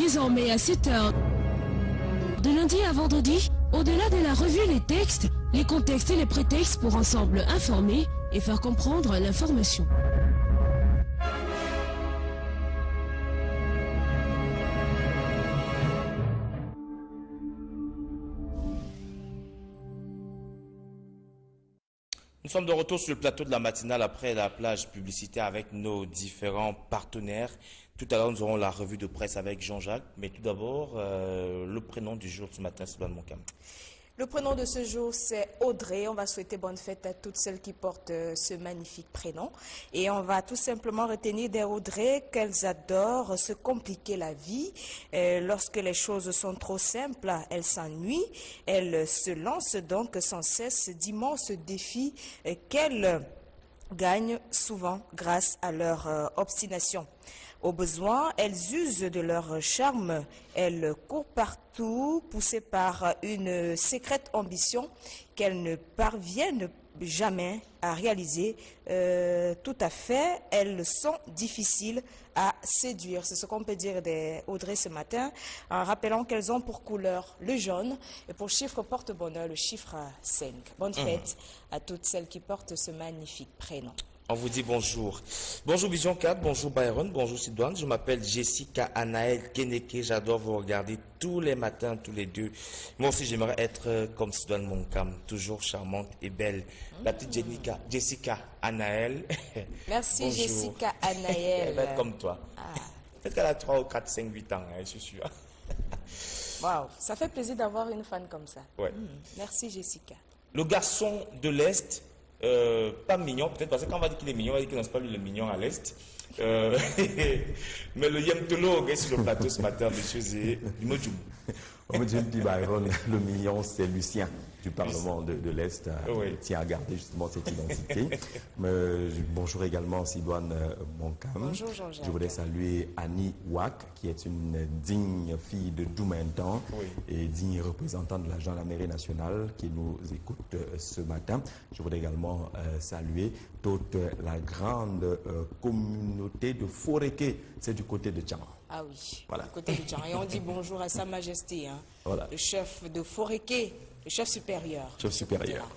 Désormais à 7 h, de lundi à vendredi, au-delà de la revue Les Textes, les contextes et les prétextes pour ensemble informer et faire comprendre l'information. Nous sommes de retour sur le plateau de la matinale après la plage publicitaire avec nos différents partenaires. Tout à l'heure, nous aurons la revue de presse avec Jean-Jacques. Mais tout d'abord, le prénom du jour ce matin, c'est Sylvain Moncam. Le prénom de ce jour, c'est Audrey. On va souhaiter bonne fête à toutes celles qui portent ce magnifique prénom. Et on va tout simplement retenir des Audrey qu'elles adorent se compliquer la vie. Lorsque les choses sont trop simples, elles s'ennuient. Elles se lancent donc sans cesse d'immenses défis qu'elles gagnent souvent grâce à leur obstination. Au besoin, elles usent de leur charme, elles courent partout, poussées par une secrète ambition qu'elles ne parviennent jamais à réaliser. Tout à fait, elles sont difficiles à séduire. C'est ce qu'on peut dire des Audrey ce matin, en rappelant qu'elles ont pour couleur le jaune et pour chiffre porte-bonheur le chiffre 5. Bonne fête à toutes celles qui portent ce magnifique prénom. On vous dit bonjour. Bonjour Vision 4, bonjour Byron, bonjour Sidoine. Je m'appelle Jessica Anaël Keneke. J'adore vous regarder tous les matins, tous les deux. Moi aussi, j'aimerais être comme Sidoine Moncam, toujours charmante et belle. La petite Jessica Anaël. Merci bonjour. Jessica Anaël. Elle va être comme toi. Peut-être qu'elle a 3 ou 4, 5, 8 ans, hein, je suis sûr. Waouh, ça fait plaisir d'avoir une fan comme ça. Ouais. Merci Jessica. Le garçon de l'Est. Pas mignon, peut-être parce que quand on va dire qu'il est mignon, on va dire qu'il n'est pas lui le mignon à l'Est. Mais le Yemtolo est sur le plateau ce matin, monsieur Zé. Le mignon, c'est Lucien du Parlement de l'Est, oui. qui a gardé justement cette identité. Bonjour également Sidoine Moncam. Bonjour Jean-Jacques. Je voudrais saluer Annie Ouak, qui est une digne fille de Doumentan et digne représentante de l'agent de la mairie nationale qui nous écoute ce matin. Je voudrais également saluer toute la grande communauté de Foréké, c'est du côté de Tchama. Ah oui, voilà. Du côté de Tchama. Et on dit bonjour à Sa Majesté, hein, voilà. Le chef de Foréké, le chef supérieur. Chef supérieur.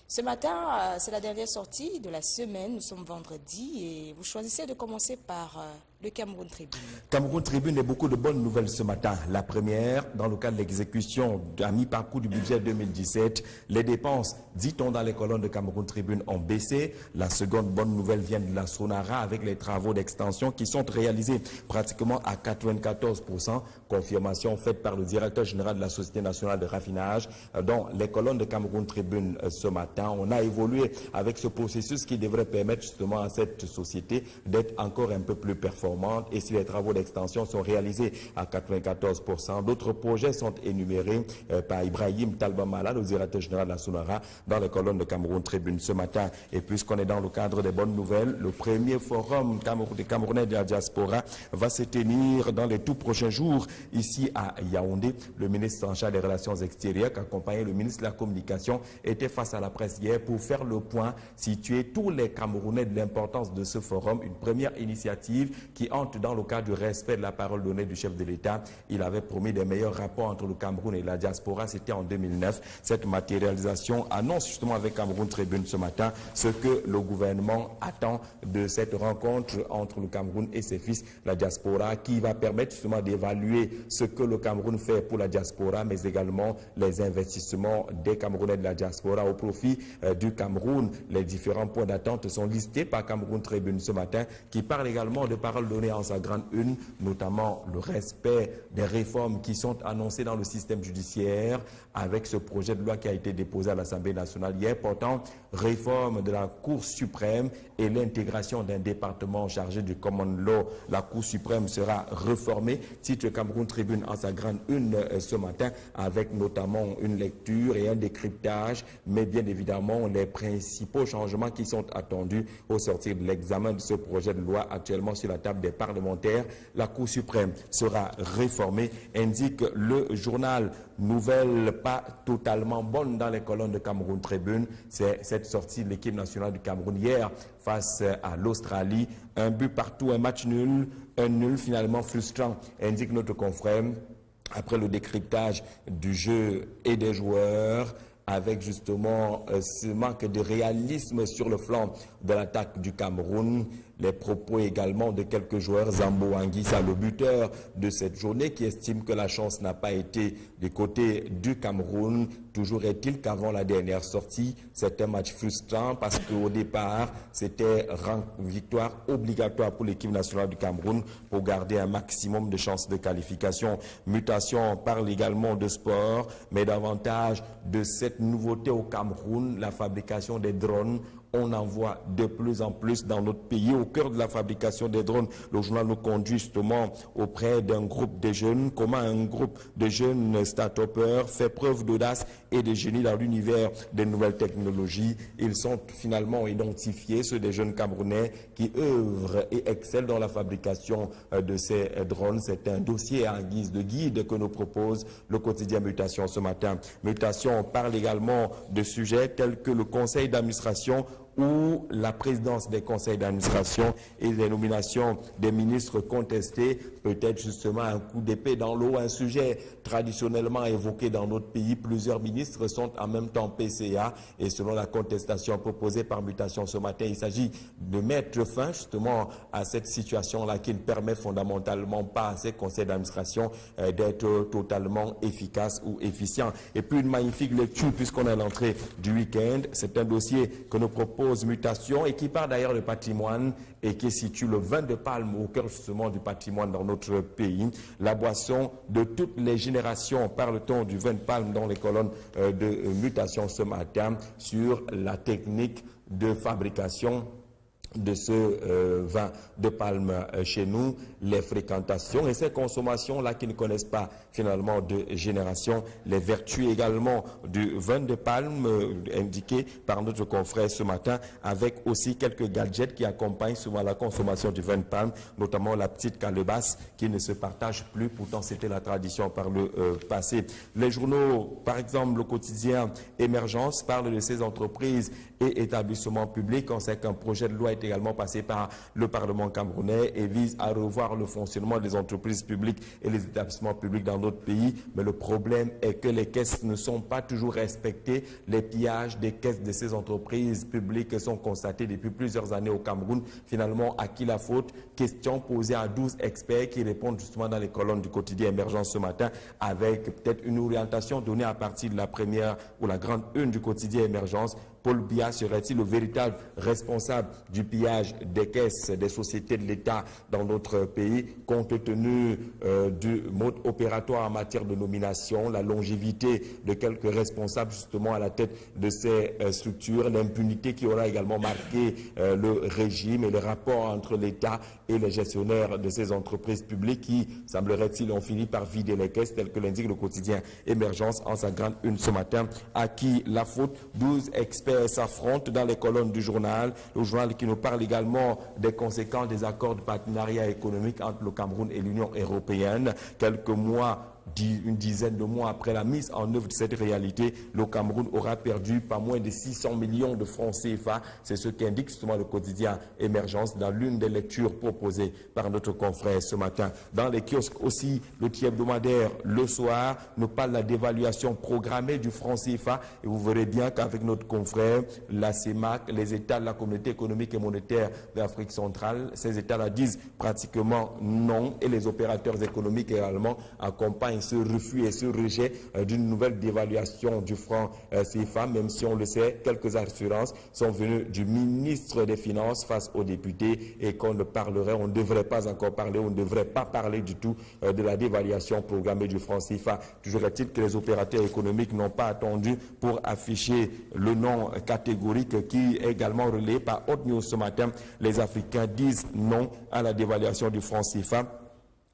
Ce matin, c'est la dernière sortie de la semaine. Nous sommes vendredi et vous choisissez de commencer par le Cameroun Tribune. Cameroun Tribune et beaucoup de bonnes nouvelles ce matin. La première, dans le cadre de l'exécution à mi-parcours du budget 2017, les dépenses, dit-on dans les colonnes de Cameroun Tribune, ont baissé. La seconde bonne nouvelle vient de la Sonara avec les travaux d'extension qui sont réalisés pratiquement à 94%. Confirmation faite par le directeur général de la Société nationale de raffinage. Dans les colonnes de Cameroun Tribune ce matin, on a évolué avec ce processus qui devrait permettre justement à cette société d'être encore un peu plus performante. Et si les travaux d'extension sont réalisés à 94%, d'autres projets sont énumérés par Ibrahim Talbamala, le directeur général de la Sonara, dans les colonnes de Cameroun Tribune ce matin. Et puisqu'on est dans le cadre des bonnes nouvelles, le premier forum des Camerounais de la diaspora va se tenir dans les tout prochains jours ici à Yaoundé. Le ministre en charge des Relations extérieures, qui accompagnait le ministre de la Communication, était face à la presse hier pour faire le point, situer tous les Camerounais de l'importance de ce forum, une première initiative qui entre dans le cadre du respect de la parole donnée du chef de l'État. Il avait promis des meilleurs rapports entre le Cameroun et la diaspora, c'était en 2009. Cette matérialisation annonce justement avec Cameroun Tribune ce matin ce que le gouvernement attend de cette rencontre entre le Cameroun et ses fils, la diaspora, qui va permettre justement d'évaluer ce que le Cameroun fait pour la diaspora, mais également les investissements des Camerounais de la diaspora au profit du Cameroun. Les différents points d'attente sont listés par Cameroun Tribune ce matin, qui parle également de paroles données en sa grande une, notamment le respect des réformes qui sont annoncées dans le système judiciaire avec ce projet de loi qui a été déposé à l'Assemblée nationale hier, portant réforme de la Cour suprême et l'intégration d'un département chargé du common law. La Cour suprême sera réformée, titre Cameroun Tribune en sa grande une ce matin, avec notamment une lecture et un décryptage, mais bien évidemment les principaux changements qui sont attendus au sortir de l'examen de ce projet de loi actuellement sur la table Chambre des parlementaires. La Cour suprême sera réformée, indique le journal. Nouvelle pas totalement bonne dans les colonnes de Cameroun Tribune. C'est cette sortie de l'équipe nationale du Cameroun hier face à l'Australie. Un but partout, un match nul, un nul finalement frustrant, indique notre confrère. Après le décryptage du jeu et des joueurs, avec justement ce manque de réalisme sur le flanc de l'attaque du Cameroun, les propos également de quelques joueurs, Zambo Anguissa, le buteur de cette journée, qui estime que la chance n'a pas été du côté du Cameroun. Toujours est-il qu'avant la dernière sortie, c'était un match frustrant parce qu'au départ, c'était victoire obligatoire pour l'équipe nationale du Cameroun pour garder un maximum de chances de qualification. Mutation, on parle également de sport, mais davantage de cette nouveauté au Cameroun, la fabrication des drones. On en voit de plus en plus dans notre pays. Au cœur de la fabrication des drones, le journal nous conduit justement auprès d'un groupe de jeunes. Comment un groupe de jeunes start-upers fait preuve d'audace et de génie dans l'univers des nouvelles technologies. Ils sont finalement identifiés, ceux des jeunes Camerounais qui œuvrent et excellent dans la fabrication de ces drones. C'est un dossier en guise de guide que nous propose le quotidien Mutation ce matin. Mutation, on parle également de sujets tels que le conseil d'administration ou la présidence des conseils d'administration et les nominations des ministres contestés, peut-être justement un coup d'épée dans l'eau, un sujet traditionnellement évoqué dans notre pays. Plusieurs ministres sont en même temps PCA et selon la contestation proposée par Mutation ce matin, il s'agit de mettre fin justement à cette situation-là qui ne permet fondamentalement pas à ces conseils d'administration d'être totalement efficaces ou efficients. Et puis une magnifique lecture puisqu'on est à l'entrée du week-end. C'est un dossier que nous propose Mutation et qui part d'ailleurs de patrimoine et qui situe le vin de palme au cœur justement du patrimoine dans notre pays. La boisson de toutes les générations, parle-t-on du vin de palme dans les colonnes de Mutation ce matin sur la technique de fabrication de ce vin de palme chez nous, les fréquentations et ces consommations-là qui ne connaissent pas finalement de génération, les vertus également du vin de palme indiquées par notre confrère ce matin, avec aussi quelques gadgets qui accompagnent souvent la consommation du vin de palme, notamment la petite calebasse qui ne se partage plus, pourtant c'était la tradition par le passé. Les journaux, par exemple le quotidien Émergence, parle de ces entreprises et établissements publics. On sait qu'un projet de loi est également passé par le Parlement camerounais et vise à revoir le fonctionnement des entreprises publiques et les établissements publics dans notre pays. Mais le problème est que les caisses ne sont pas toujours respectées. Les pillages des caisses de ces entreprises publiques sont constatés depuis plusieurs années au Cameroun. Finalement, à qui la faute? Question posée à 12 experts qui répondent justement dans les colonnes du quotidien Émergence ce matin, avec peut-être une orientation donnée à partir de la première ou la grande une du quotidien Émergence. Paul Biya serait-il le véritable responsable du pillage des caisses des sociétés de l'État dans notre pays, compte tenu du mode opératoire en matière de nomination, la longévité de quelques responsables justement à la tête de ces structures, l'impunité qui aura également marqué le régime et le rapport entre l'État et les gestionnaires de ces entreprises publiques qui, semblerait-il, ont fini par vider les caisses, tel que l'indique le quotidien Émergence en sa grande une ce matin. À qui la faute? 12 experts s'affrontent dans les colonnes du journal. Le journal qui nous parle également des conséquences des accords de partenariat économique entre le Cameroun et l'Union européenne. Quelques mois, une dizaine de mois après la mise en œuvre de cette réalité, le Cameroun aura perdu pas moins de 600 millions de francs CFA. C'est ce qu'indique justement le quotidien Émergence dans l'une des lectures proposées par notre confrère ce matin. Dans les kiosques aussi, le hebdomadaire le soir nous parle de la dévaluation programmée du franc CFA et vous verrez bien qu'avec notre confrère, la CEMAC, les États de la Communauté économique et monétaire d'Afrique centrale, ces États-là disent pratiquement non et les opérateurs économiques également accompagnent ce refus et ce rejet d'une nouvelle dévaluation du franc CFA, même si on le sait, quelques assurances sont venues du ministre des Finances face aux députés et qu'on ne parlerait, on ne devrait pas encore parler, on ne devrait pas parler du tout de la dévaluation programmée du franc CFA. Toujours est-il que les opérateurs économiques n'ont pas attendu pour afficher le nom catégorique qui est également relayé par Hot News ce matin. Les Africains disent non à la dévaluation du franc CFA.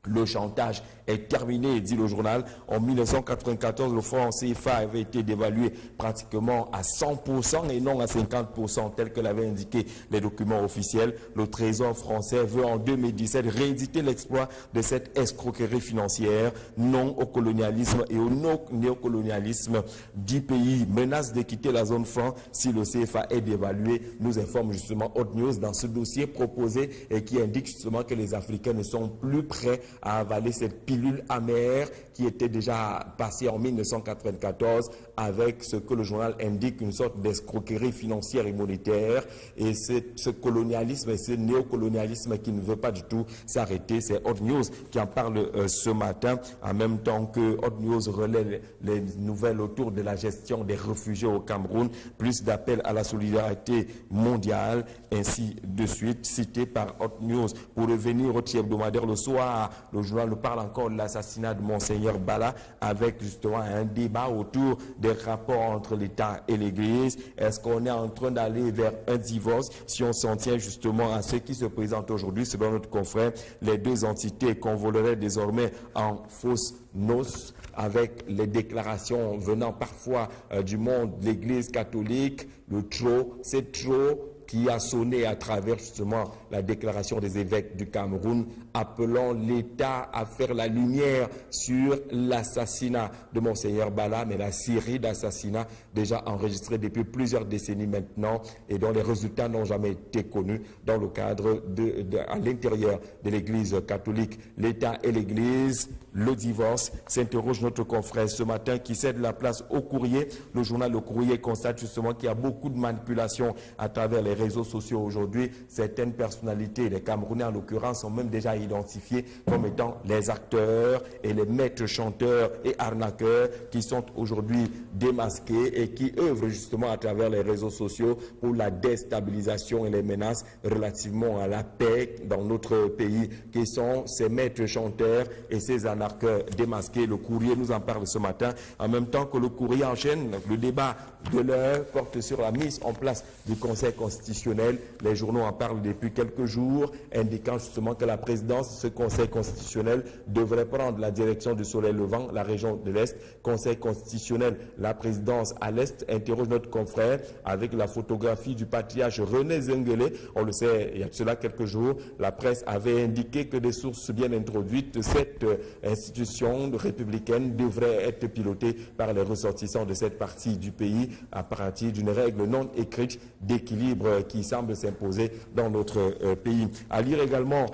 Le chantage est terminé, dit le journal. En 1994, le franc CFA avait été dévalué pratiquement à 100% et non à 50%, tel que l'avaient indiqué les documents officiels. Le Trésor français veut en 2017 rééditer l'exploit de cette escroquerie financière, non au colonialisme et au néocolonialisme du pays. Menace de quitter la zone franc si le CFA est dévalué, nous informe justement Hot News dans ce dossier proposé et qui indique justement que les Africains ne sont plus prêts à avaler cette pilule amère qui était déjà passée en 1994 avec ce que le journal indique, une sorte d'escroquerie financière et monétaire. Et c'est ce colonialisme et ce néocolonialisme qui ne veut pas du tout s'arrêter. C'est Hot News qui en parle ce matin, en même temps que Hot News relaie les nouvelles autour de la gestion des réfugiés au Cameroun, plus d'appels à la solidarité mondiale, ainsi de suite, cité par Hot News. Pour revenir au tiers hebdomadaire le soir, le journal nous parle encore de l'assassinat de Monseigneur Bala, avec justement un débat autour des rapports entre l'État et l'Église. Est-ce qu'on est en train d'aller vers un divorce? Si on s'en tient justement à ce qui se présente aujourd'hui, selon notre confrère, les deux entités convoleraient désormais en fausses noces, avec les déclarations venant parfois du monde de l'Église catholique. Le trop, c'est trop, qui a sonné à travers justement la déclaration des évêques du Cameroun, appelant l'État à faire la lumière sur l'assassinat de Monseigneur Bala, mais la série d'assassinats déjà enregistrés depuis plusieurs décennies maintenant et dont les résultats n'ont jamais été connus dans le cadre à l'intérieur de l'Église catholique. L'État et l'Église, le divorce, s'interroge notre confrère ce matin qui cède la place au Courrier. Le journal Le Courrier constate justement qu'il y a beaucoup de manipulations à travers les réseaux sociaux aujourd'hui. Certaines personnalités, les Camerounais en l'occurrence, sont même déjà identifiés comme étant les acteurs et les maîtres chanteurs et arnaqueurs qui sont aujourd'hui démasqués et qui œuvrent justement à travers les réseaux sociaux pour la déstabilisation et les menaces relativement à la paix dans notre pays, qui sont ces maîtres chanteurs et ces arnaqueurs démasqués. Le Courrier nous en parle ce matin, en même temps que le Courrier enchaîne le débat de l'heure porte sur la mise en place du Conseil constitutionnel. Les journaux en parlent depuis quelques jours, indiquant justement que la présidence de ce Conseil constitutionnel devrait prendre la direction du Soleil Levant, la région de l'Est. Conseil constitutionnel, la présidence à l'Est, interroge notre confrère avec la photographie du patriarche René Zenguele. On le sait, il y a de cela quelques jours, la presse avait indiqué que des sources bien introduites, cette institution républicaine devrait être pilotée par les ressortissants de cette partie du pays à partir d'une règle non écrite d'équilibre qui semble s'imposer dans notre pays. À lire également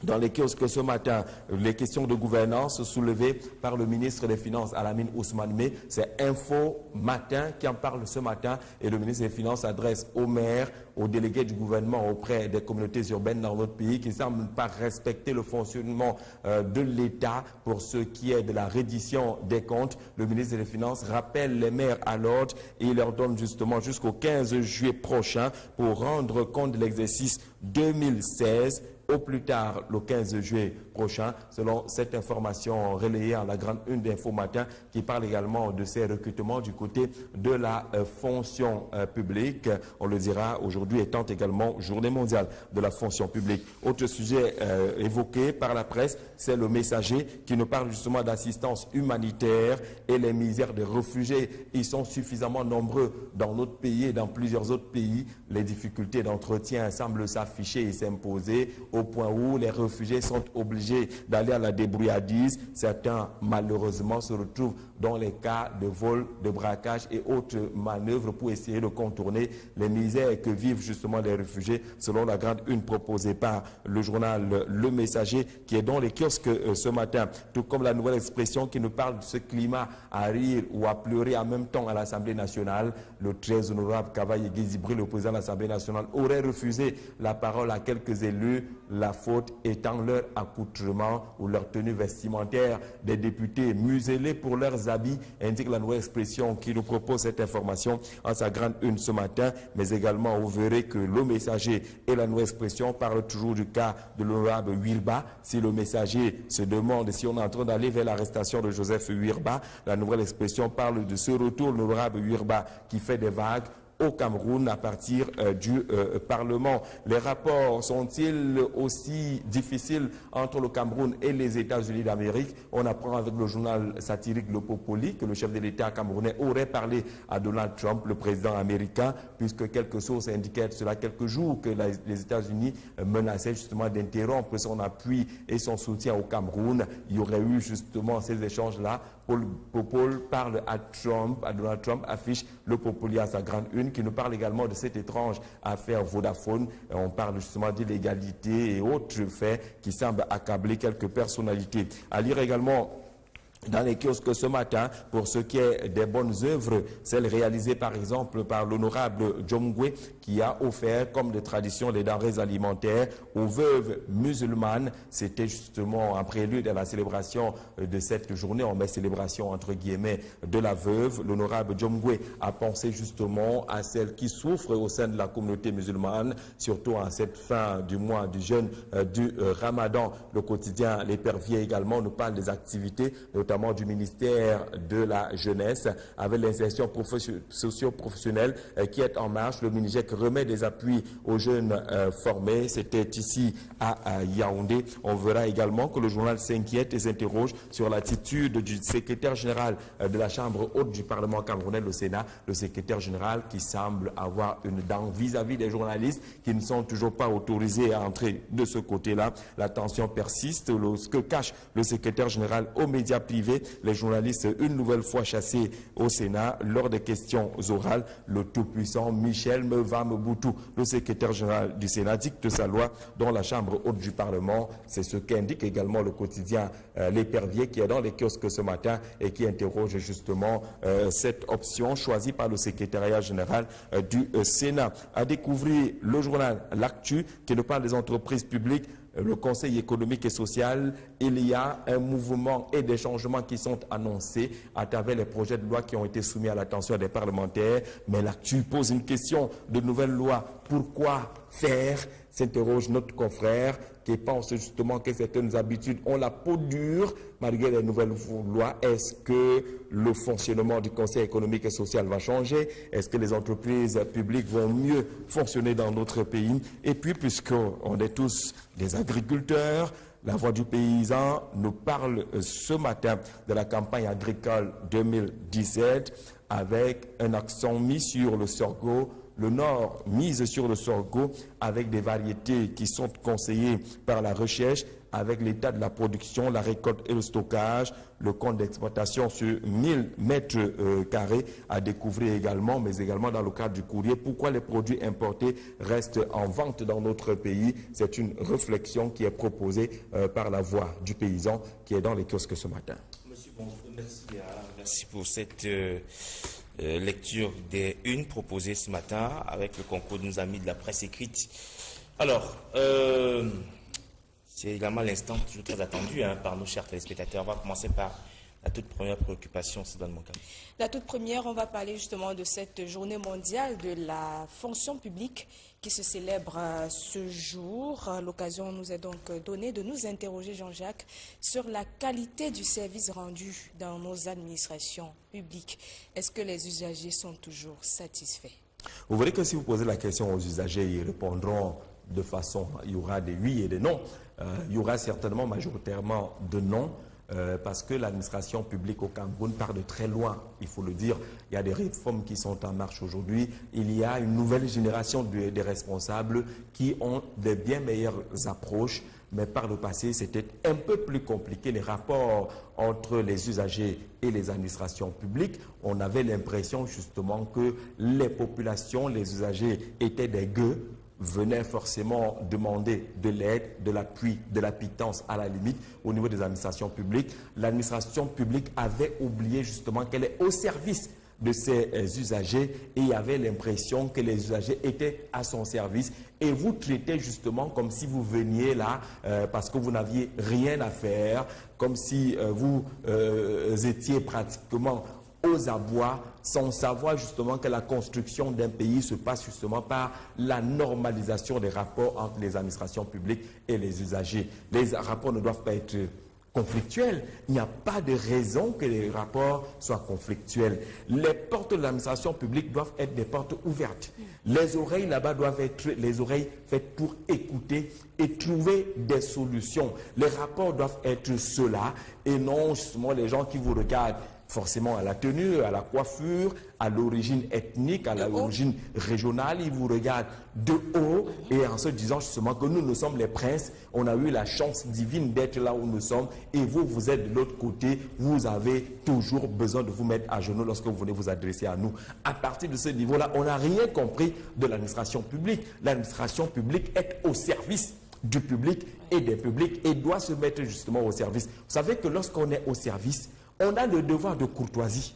dans les kiosques ce matin, les questions de gouvernance soulevées par le ministre des Finances, Alamine Ousmane Meh. C'est Info Matin qui en parle ce matin et le ministre des Finances s'adresse aux maires, aux délégués du gouvernement auprès des communautés urbaines dans notre pays qui ne semblent pas respecter le fonctionnement de l'État pour ce qui est de la reddition des comptes. Le ministre des Finances rappelle les maires à l'ordre et il leur donne justement jusqu'au 15 juillet prochain pour rendre compte de l'exercice 2016 au plus tard le 15 juillet prochain, selon cette information relayée en la grande une d'Info Matin qui parle également de ces recrutements du côté de la fonction publique. On le dira aujourd'hui étant également journée mondiale de la fonction publique. Autre sujet évoqué par la presse, c'est le Messager qui nous parle justement d'assistance humanitaire et les misères des réfugiés. Ils sont suffisamment nombreux dans notre pays et dans plusieurs autres pays. Les difficultés d'entretien semblent s'afficher et s'imposer au point où les réfugiés sont obligés d'aller à la débrouillardise. Certains, malheureusement, se retrouvent dans les cas de vol, de braquage et autres manœuvres pour essayer de contourner les misères que vivent justement les réfugiés, selon la grande une proposée par le journal Le Messager, qui est dans les kiosques ce matin, tout comme la nouvelle expression qui nous parle de ce climat à rire ou à pleurer en même temps à l'Assemblée nationale. Le très honorable Kavaye Gizibri, le président de l'Assemblée nationale, aurait refusé la parole à quelques élus, la faute étant leur accoutrement ou leur tenue vestimentaire. Des députés muselés pour leurs habits, indique la nouvelle expression qui nous propose cette information en sa grande une ce matin, mais également vous verrez que le Messager et la nouvelle expression parlent toujours du cas de l'honorable Wirba. Si le Messager se demande si on est en train d'aller vers l'arrestation de Joseph Wirba, la nouvelle expression parle de ce retour de l'honorable Wirba qui fait des vagues au Cameroun à partir du Parlement. Les rapports sont-ils aussi difficiles entre le Cameroun et les États-Unis d'Amérique? On apprend avec le journal satirique Le Popoli que le chef de l'État camerounais aurait parlé à Donald Trump, le président américain, puisque quelques sources indiquaient cela quelques jours que les États-Unis menaçaient justement d'interrompre son appui et son soutien au Cameroun. Il y aurait eu justement ces échanges-là. Paul parle à Donald Trump, affiche Le Popoli à sa grande une, qui nous parle également de cette étrange affaire Vodafone. On parle justement d'illégalité et autres faits qui semblent accabler quelques personnalités. À lire également dans les kiosques ce matin, pour ce qui est des bonnes œuvres, celles réalisées par exemple par l'honorable Djomgwe, qui a offert comme de tradition les denrées alimentaires aux veuves musulmanes. C'était justement un prélude à la célébration de cette journée, on met célébration entre guillemets de la veuve. L'honorable Djomgwe a pensé justement à celles qui souffrent au sein de la communauté musulmane, surtout en cette fin du mois du jeûne du Ramadan. Le quotidien L'Épervier également nous parle des activités, notamment du ministère de la Jeunesse, avec l'insertion socio-professionnelle qui est en marche. Le Minijec remet des appuis aux jeunes formés. C'était ici à Yaoundé. On verra également que le journal s'inquiète et s'interroge sur l'attitude du secrétaire général de la Chambre haute du Parlement camerounais, le Sénat, le secrétaire général qui semble avoir une dent vis-à-vis des journalistes qui ne sont toujours pas autorisés à entrer de ce côté-là. La tension persiste. Ce que cache le secrétaire général aux médias privés, les journalistes une nouvelle fois chassés au Sénat lors des questions orales. Le tout-puissant Michel Meva-Meboutou, le secrétaire général du Sénat, dicte sa loi dans la Chambre haute du Parlement. C'est ce qu'indique également le quotidien L'Épervier qui est dans les kiosques ce matin et qui interroge justement cette option choisie par le secrétariat général du Sénat. À découvrir le journal L'Actu qui nous parle des entreprises publiques. Le Conseil économique et social, il y a un mouvement et des changements qui sont annoncés à travers les projets de loi qui ont été soumis à l'attention des parlementaires. Mais l'Actu pose une question de nouvelles lois. Pourquoi faire? S'interroge notre confrère qui pense justement que certaines habitudes ont la peau dure malgré les nouvelles lois. Est-ce que le fonctionnement du Conseil économique et social va changer? Est-ce que les entreprises publiques vont mieux fonctionner dans notre pays? Et puis, puisqu'on est tous des agriculteurs, la Voix du paysan nous parle ce matin de la campagne agricole 2017 avec un accent mis sur le sorgho. Le Nord mise sur le sorgho avec des variétés qui sont conseillées par la recherche, avec l'état de la production, la récolte et le stockage, le compte d'exploitation sur 1000 mètres carrés à découvrir également, mais également dans le cadre du courrier. Pourquoi les produits importés restent en vente dans notre pays? C'est une réflexion qui est proposée par la Voix du paysan qui est dans les kiosques ce matin. Monsieur Bonjour, merci pour cette lecture des unes proposées ce matin avec le concours de nos amis de la presse écrite. Alors, c'est également l'instant toujours très attendu par nos chers téléspectateurs. On va commencer par la toute première préoccupation, c'est dans mon cas. La toute première, on va parler justement de cette journée mondiale de la fonction publique qui se célèbre ce jour. L'occasion nous est donc donnée de nous interroger, Jean-Jacques, sur la qualité du service rendu dans nos administrations publiques. Est-ce que les usagers sont toujours satisfaits? Vous verrez que si vous posez la question aux usagers, ils répondront de façon, il y aura des oui et des non. Il y aura certainement majoritairement de non. Parce que l'administration publique au Cameroun part de très loin, il faut le dire. Il y a des réformes qui sont en marche aujourd'hui. Il y a une nouvelle génération des responsables qui ont des bien meilleures approches. Mais par le passé, c'était un peu plus compliqué. Les rapports entre les usagers et les administrations publiques, on avait l'impression justement que les populations, les usagers étaient des gueux, venaient forcément demander de l'aide, de l'appui, de la pitance à la limite au niveau des administrations publiques. L'administration publique avait oublié justement qu'elle est au service de ses usagers et il y avait l'impression que les usagers étaient à son service et vous traitez justement comme si vous veniez là parce que vous n'aviez rien à faire, comme si vous étiez pratiquement aux abois, sans savoir justement que la construction d'un pays se passe justement par la normalisation des rapports entre les administrations publiques et les usagers. Les rapports ne doivent pas être conflictuels. Il n'y a pas de raison que les rapports soient conflictuels. Les portes de l'administration publique doivent être des portes ouvertes. Les oreilles là-bas doivent être les oreilles faites pour écouter et trouver des solutions. Les rapports doivent être ceux-là et non justement les gens qui vous regardent forcément à la tenue, à la coiffure, à l'origine ethnique, à l'origine régionale. Ils vous regardent de haut et en se disant justement que nous sommes les princes. On a eu la chance divine d'être là où nous sommes et vous, vous êtes de l'autre côté. Vous avez toujours besoin de vous mettre à genoux lorsque vous venez vous adresser à nous. À partir de ce niveau-là, on n'a rien compris de l'administration publique. L'administration publique est au service du public et des publics et doit se mettre justement au service. Vous savez que lorsqu'on est au service, on a le devoir de courtoisie,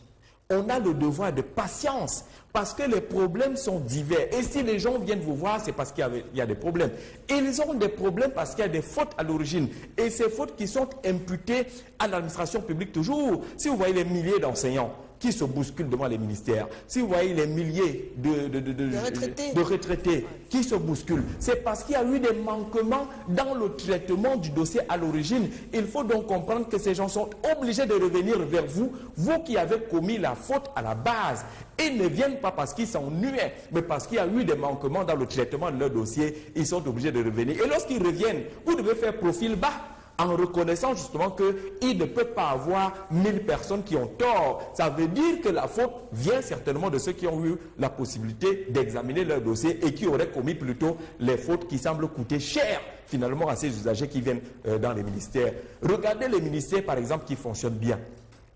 on a le devoir de patience, parce que les problèmes sont divers. Et si les gens viennent vous voir, c'est parce qu'il y a des problèmes. Et ils ont des problèmes parce qu'il y a des fautes à l'origine. Et ces fautes qui sont imputées à l'administration publique toujours. Si vous voyez les milliers d'enseignants qui se bousculent devant les ministères, si vous voyez les milliers de retraités qui se bousculent, c'est parce qu'il y a eu des manquements dans le traitement du dossier à l'origine. Il faut donc comprendre que ces gens sont obligés de revenir vers vous, vous qui avez commis la faute à la base. Et ne viennent pas parce qu'ils s'ennuient, mais parce qu'il y a eu des manquements dans le traitement de leur dossier, ils sont obligés de revenir. Et lorsqu'ils reviennent, vous devez faire profil bas, en reconnaissant justement qu'il ne peut pas avoir 1000 personnes qui ont tort. Ça veut dire que la faute vient certainement de ceux qui ont eu la possibilité d'examiner leur dossier et qui auraient commis plutôt les fautes qui semblent coûter cher finalement à ces usagers qui viennent dans les ministères. Regardez les ministères par exemple qui fonctionnent bien.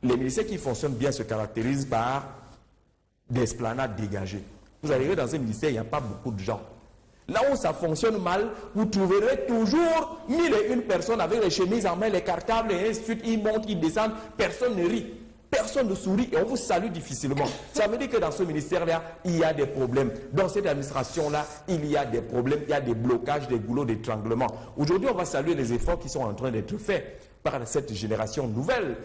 Les ministères qui fonctionnent bien se caractérisent par des esplanades dégagées. Vous arrivez dans un ministère, il n'y a pas beaucoup de gens. Là où ça fonctionne mal, vous trouverez toujours 1001 personnes avec les chemises en main, les cartables et ainsi de suite. Ils montent, ils descendent, personne ne rit, personne ne sourit et on vous salue difficilement. Ça veut dire que dans ce ministère-là, il y a des problèmes. Dans cette administration-là, il y a des problèmes, il y a des blocages, des goulots d'étranglement. Aujourd'hui, on va saluer les efforts qui sont en train d'être faits par cette génération nouvelle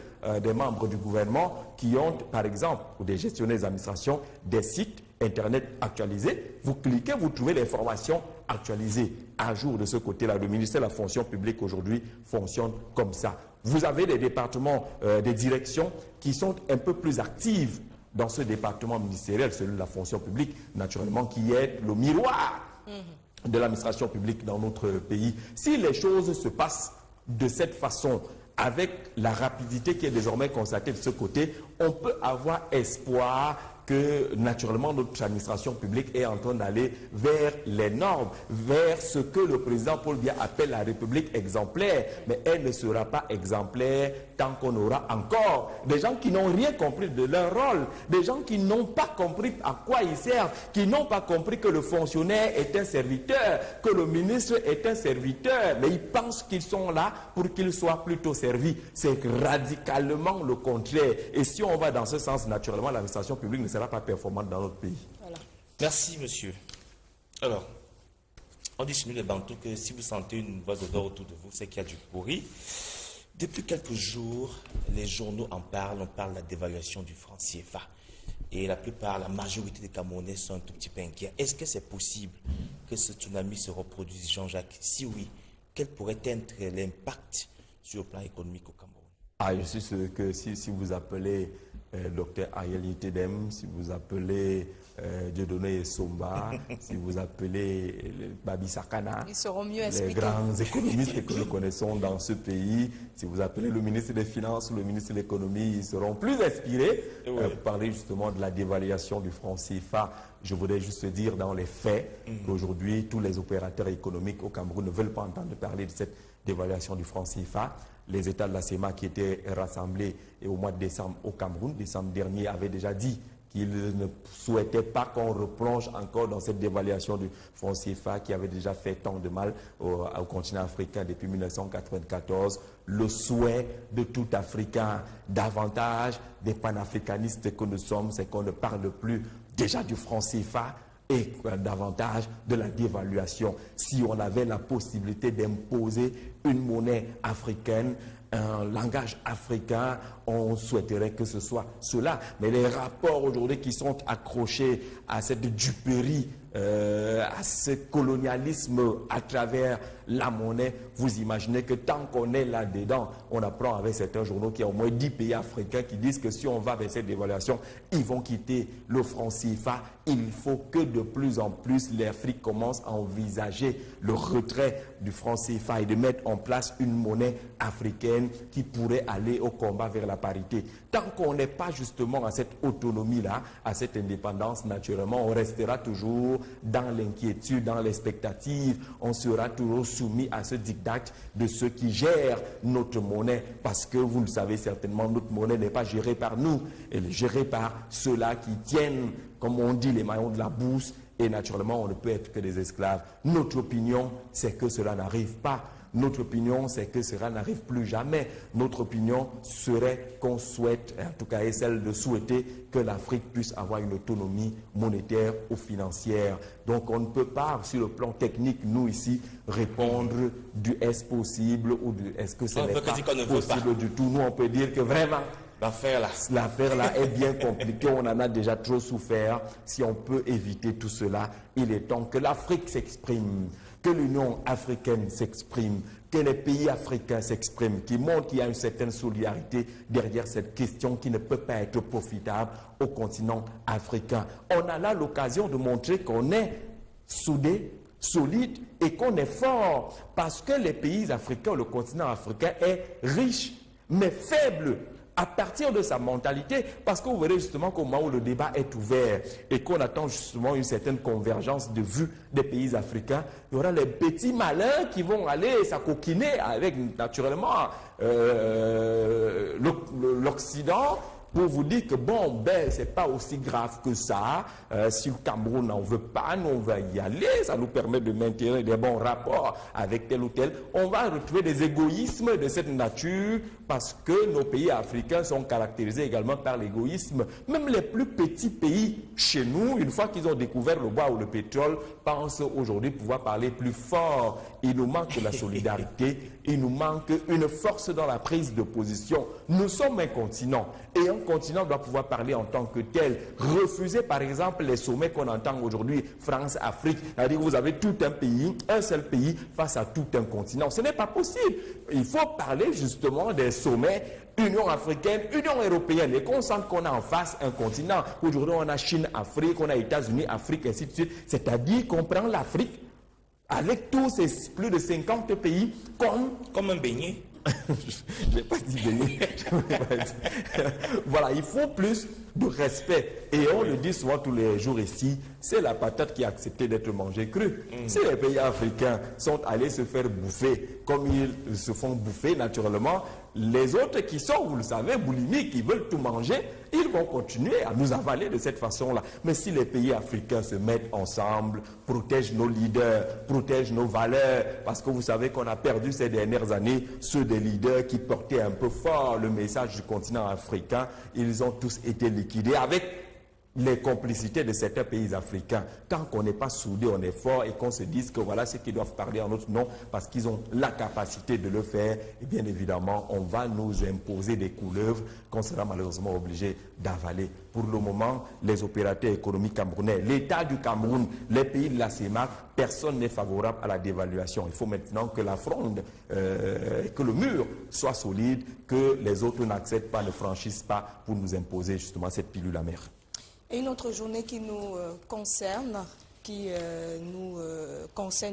des membres du gouvernement qui ont, par exemple, ou des gestionnaires d'administration, des sites Internet actualisés. Vous cliquez, vous trouvez l'information actualisée. À jour de ce côté-là, le ministère de la fonction publique aujourd'hui fonctionne comme ça. Vous avez des départements, des directions qui sont un peu plus actives dans ce département ministériel, celui de la fonction publique, naturellement, qui est le miroir de l'administration publique dans notre pays. Si les choses se passent de cette façon, avec la rapidité qui est désormais constatée de ce côté, on peut avoir espoir que naturellement notre administration publique est en train d'aller vers les normes, vers ce que le président Paul Biya appelle la République exemplaire. Mais elle ne sera pas exemplaire tant qu'on aura encore des gens qui n'ont rien compris de leur rôle, des gens qui n'ont pas compris à quoi ils servent, qui n'ont pas compris que le fonctionnaire est un serviteur, que le ministre est un serviteur, mais ils pensent qu'ils sont là pour qu'ils soient plutôt servis. C'est radicalement le contraire. Et si on va dans ce sens, naturellement, l'administration publique ne sera pas performante dans notre pays. Voilà. Merci, monsieur. Alors, on dit chez nous les Bantous que si vous sentez une mauvaise odeur autour de vous, c'est qu'il y a du pourri. Depuis quelques jours, les journaux en parlent, on parle de la dévaluation du franc CFA. Et la plupart, la majorité des Camerounais sont un tout petit peu inquiets. Est-ce que c'est possible que ce tsunami se reproduise, Jean-Jacques? Si oui, quel pourrait être l'impact sur le plan économique au Cameroun? Ah, je suis sûr que si vous appelez Dr Ariel Yitedem, si vous appelez Dieudonné Somba, si vous appelez Babi Sakana, ils seront mieux les expliqués. grands économistes que nous connaissons dans ce pays, si vous appelez le ministre des Finances ou le ministre de l'Économie, ils seront plus inspirés pour parler justement de la dévaluation du franc CFA. Je voudrais juste dire dans les faits qu'aujourd'hui, tous les opérateurs économiques au Cameroun ne veulent pas entendre parler de cette dévaluation du franc CFA. Les États de la CEMA qui étaient rassemblés au mois de décembre au Cameroun, décembre dernier, avaient déjà dit qu'ils ne souhaitaient pas qu'on replonge encore dans cette dévaluation du franc CFA qui avait déjà fait tant de mal au continent africain depuis 1994. Le souhait de tout Africain, davantage des panafricanistes que nous sommes, c'est qu'on ne parle plus déjà du franc CFA, et davantage de la dévaluation. Si on avait la possibilité d'imposer une monnaie africaine, un langage africain, on souhaiterait que ce soit cela. Mais les rapports aujourd'hui qui sont accrochés à cette duperie à ce colonialisme à travers la monnaie, vous imaginez que tant qu'on est là-dedans, on apprend avec certains journaux qu'il y a au moins 10 pays africains qui disent que si on va vers cette dévaluation, ils vont quitter le franc CFA. Il faut que de plus en plus l'Afrique commence à envisager le retrait du franc CFA et de mettre en place une monnaie africaine qui pourrait aller au combat vers la parité. Tant qu'on n'est pas justement à cette autonomie-là, à cette indépendance, naturellement, on restera toujours dans l'inquiétude, dans l'expectative. On sera toujours soumis à ce diktat de ceux qui gèrent notre monnaie. Parce que vous le savez certainement, notre monnaie n'est pas gérée par nous. Elle est gérée par ceux-là qui tiennent, comme on dit, les maillons de la bourse. Et naturellement, on ne peut être que des esclaves. Notre opinion, c'est que cela n'arrive pas. Notre opinion, c'est que cela n'arrive plus jamais. Notre opinion serait qu'on souhaite, en tout cas est celle de souhaiter que l'Afrique puisse avoir une autonomie monétaire ou financière. Donc on ne peut pas, sur le plan technique, nous ici, répondre du est-ce possible ou du est-ce que ce n'est pas possible du tout. Nous, on peut dire que vraiment, l'affaire là est bien compliquée, on en a déjà trop souffert. Si on peut éviter tout cela, il est temps que l'Afrique s'exprime, que l'Union africaine s'exprime, que les pays africains s'expriment, qui montrent qu'il y a une certaine solidarité derrière cette question qui ne peut pas être profitable au continent africain. On a là l'occasion de montrer qu'on est soudés, solide et qu'on est fort, parce que les pays africains, le continent africain est riche, mais faible à partir de sa mentalité, parce que vous verrez justement qu'au moment où le débat est ouvert et qu'on attend justement une certaine convergence de vues des pays africains, il y aura les petits malins qui vont aller s'acoquiner avec naturellement l'Occident, pour vous dire que bon, ben, c'est pas aussi grave que ça. Si le Cameroun n'en veut pas, nous on va y aller. Ça nous permet de maintenir des bons rapports avec tel ou tel. On va retrouver des égoïsmes de cette nature parce que nos pays africains sont caractérisés également par l'égoïsme. Même les plus petits pays chez nous, une fois qu'ils ont découvert le bois ou le pétrole, pensent aujourd'hui pouvoir parler plus fort. Il nous manque de la solidarité, il nous manque une force dans la prise de position. Nous sommes un continent et un continent doit pouvoir parler en tant que tel. Refuser par exemple les sommets qu'on entend aujourd'hui, France-Afrique, c'est-à-dire que vous avez tout un pays, un seul pays face à tout un continent. Ce n'est pas possible. Il faut parler justement des sommets Union africaine, Union européenne, et qu'on sente qu'on a en face un continent. Aujourd'hui on a Chine, Afrique, on a États-Unis, Afrique, ainsi de suite. C'est-à-dire qu'on prend l'Afrique avec tous ces plus de 50 pays comme un beignet. Je n'ai pas dit beignet. Voilà, il faut plus de respect. Et on le dit souvent tous les jours ici, c'est la patate qui a accepté d'être mangée crue. Si les pays africains sont allés se faire bouffer comme ils se font bouffer naturellement, les autres qui sont, vous le savez, boulimiques, qui veulent tout manger, ils vont continuer à nous avaler de cette façon-là. Mais si les pays africains se mettent ensemble, protègent nos leaders, protègent nos valeurs, parce que vous savez qu'on a perdu ces dernières années ceux des leaders qui portaient un peu fort le message du continent africain, ils ont tous été liquidés avec les complicités de certains pays africains. Tant qu'on n'est pas soudés, on est fort et qu'on se dise que voilà ceux qui doivent parler en notre nom parce qu'ils ont la capacité de le faire, et bien évidemment, on va nous imposer des couleuvres qu'on sera malheureusement obligé d'avaler. Pour le moment, les opérateurs économiques camerounais, l'État du Cameroun, les pays de la CEMAC, personne n'est favorable à la dévaluation. Il faut maintenant que la fronde, que le mur soit solide, que les autres n'acceptent pas, ne franchissent pas pour nous imposer justement cette pilule amère. Et une autre journée qui nous concerne,